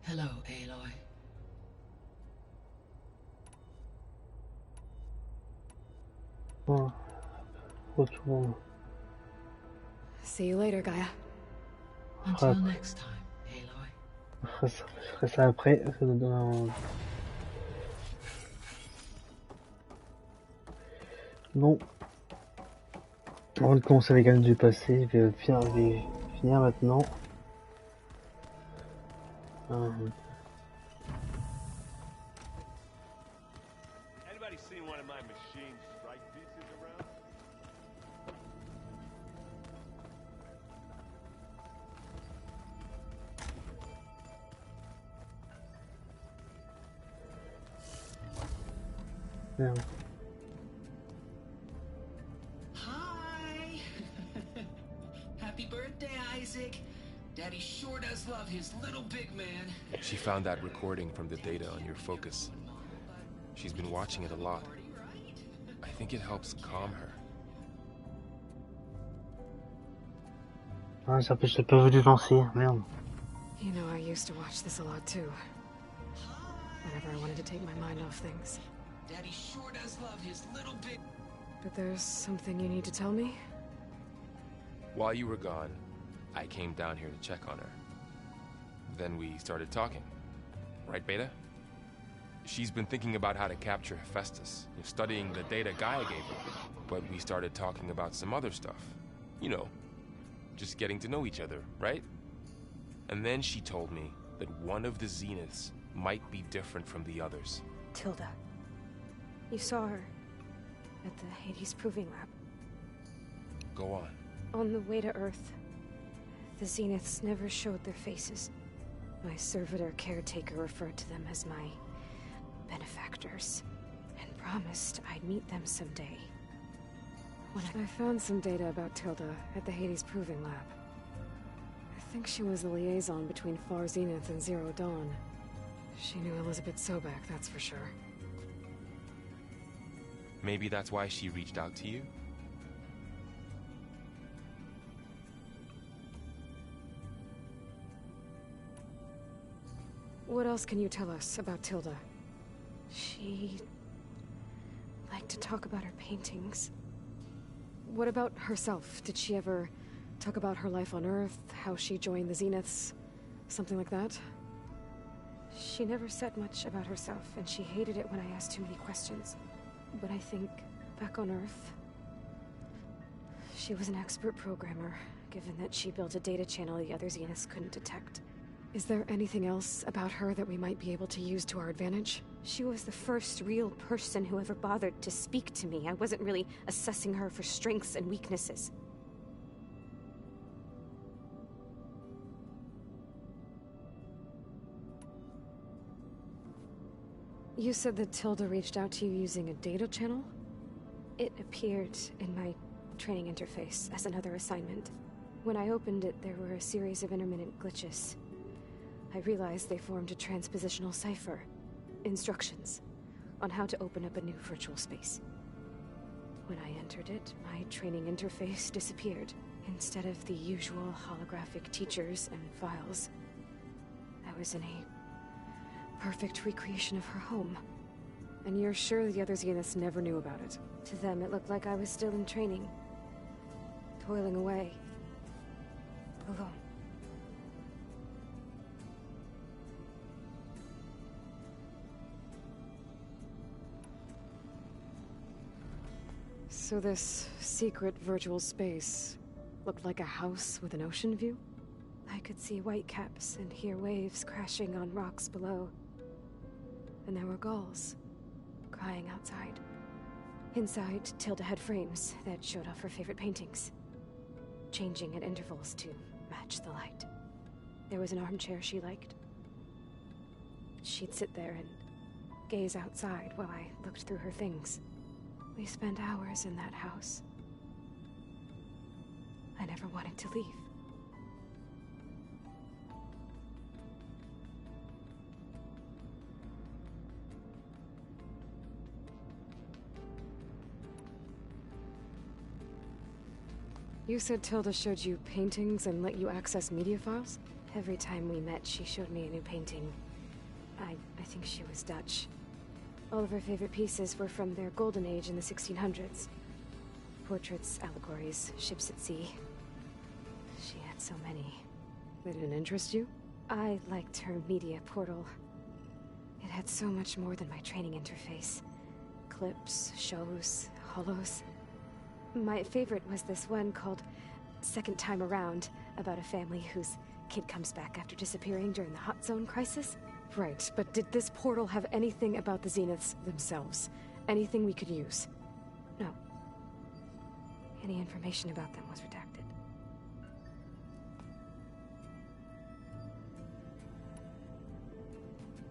Hello, Aloy. Bon. Retour. See you later, Gaia. Until next time, Aloy. Je ferai ça après. Bon. Avant de commencer les games du passé, je vais finir maintenant. Anybody seen one of my machine strike pieces around? Merde. Hi! Happy birthday, Isaac. Daddy sure does love his little big man. She found that recording from the data on your focus. She's been watching it a lot. I think it helps calm her. Ah, ça peut vous dévancer, merde. You know, I used to watch this a lot too. Whenever I wanted to take my mind off things. Daddy sure does love his little big... But there's something you need to tell me? While you were gone, I came down here to check on her. Then we started talking. Right, Beta? She's been thinking about how to capture Hephaestus, studying the data Gaia gave her. But we started talking about some other stuff. You know, just getting to know each other, right? And then she told me that one of the Zeniths might be different from the others. Tilda. You saw her at the Hades Proving Lab. Go on. On the way to Earth, the Zeniths never showed their faces. My servitor caretaker referred to them as my benefactors, and promised I'd meet them someday. When I found some data about Tilda at the Hades Proving Lab. I think she was the liaison between Far Zenith and Zero Dawn. She knew Elizabeth Sobek, that's for sure. Maybe that's why she reached out to you? What else can you tell us about Tilda? She liked to talk about her paintings. What about herself? Did she ever talk about her life on Earth, how she joined the Zeniths, something like that? She never said much about herself, and she hated it when I asked too many questions. But I think, back on Earth, she was an expert programmer, given that she built a data channel the other Zeniths couldn't detect. Is there anything else about her that we might be able to use to our advantage? She was the first real person who ever bothered to speak to me. I wasn't really assessing her for strengths and weaknesses. You said that Tilda reached out to you using a data channel? It appeared in my training interface as another assignment. When I opened it, there were a series of intermittent glitches. I realized they formed a transpositional cipher. Instructions on how to open up a new virtual space. When I entered it, my training interface disappeared. Instead of the usual holographic teachers and files, I was in a perfect recreation of her home. And you're sure the other Zeniths never knew about it? To them, it looked like I was still in training. Toiling away. Alone. So this secret virtual space looked like a house with an ocean view? I could see whitecaps and hear waves crashing on rocks below. And there were gulls crying outside. Inside, Tilda had frames that showed off her favorite paintings, changing at intervals to match the light. There was an armchair she liked. She'd sit there and gaze outside while I looked through her things. We spent hours in that house. I never wanted to leave. You said Tilda showed you paintings and let you access media files? Every time we met, she showed me a new painting. I think she was Dutch. All of her favorite pieces were from their golden age in the 1600s. Portraits, allegories, ships at sea. She had so many. They didn't interest you? I liked her media portal. It had so much more than my training interface. Clips, shows, holos. My favorite was this one called Second Time Around, about a family whose kid comes back after disappearing during the Hot Zone crisis. Right, but did this portal have anything about the Zeniths themselves? Anything we could use? No. Any information about them was redacted.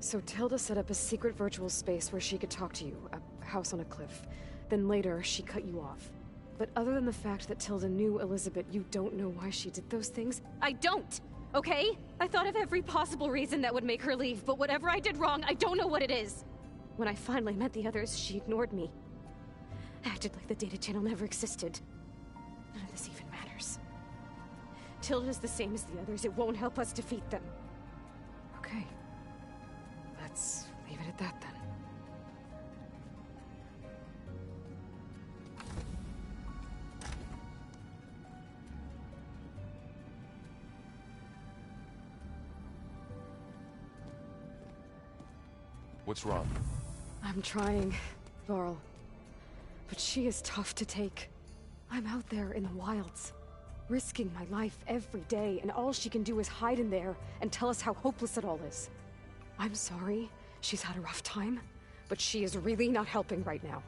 So Tilda set up a secret virtual space where she could talk to you, a house on a cliff. Then later, she cut you off. But other than the fact that Tilda knew Elizabeth, you don't know why she did those things? I don't! Okay? I thought of every possible reason that would make her leave, but whatever I did wrong, I don't know what it is. When I finally met the others, she ignored me. Acted like the data channel never existed. None of this even matters. Tilda's the same as the others. It won't help us defeat them. Okay. Let's leave it at that then. What's wrong? I'm trying, Varl. But she is tough to take. I'm out there in the wilds, risking my life every day, and all she can do is hide in there and tell us how hopeless it all is. I'm sorry, she's had a rough time, but she is really not helping right now.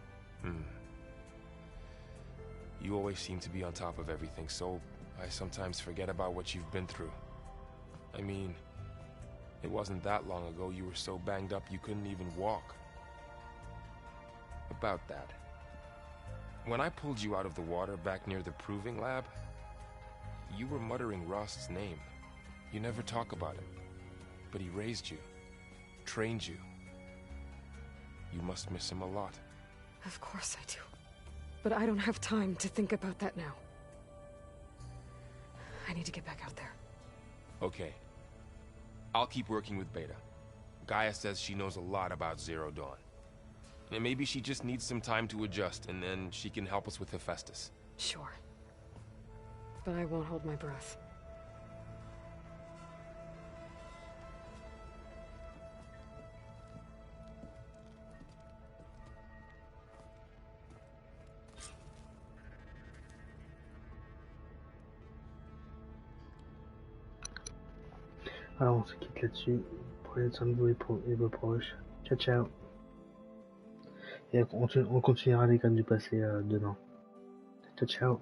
You always seem to be on top of everything, so I sometimes forget about what you've been through. I mean, it wasn't that long ago you were so banged up you couldn't even walk. About that. When I pulled you out of the water back near the proving lab, you were muttering Rost's name. You never talk about it. But he raised you, trained you. You must miss him a lot. Of course I do. But I don't have time to think about that now. I need to get back out there. Okay. I'll keep working with Beta. Gaia says she knows a lot about Zero Dawn. And maybe she just needs some time to adjust, and then she can help us with Hephaestus. Sure. But I won't hold my breath. Alors on se quitte là-dessus. Prenez soin de vous et vos proches. Ciao ciao. Et on continuera les graines du passé demain. Ciao ciao.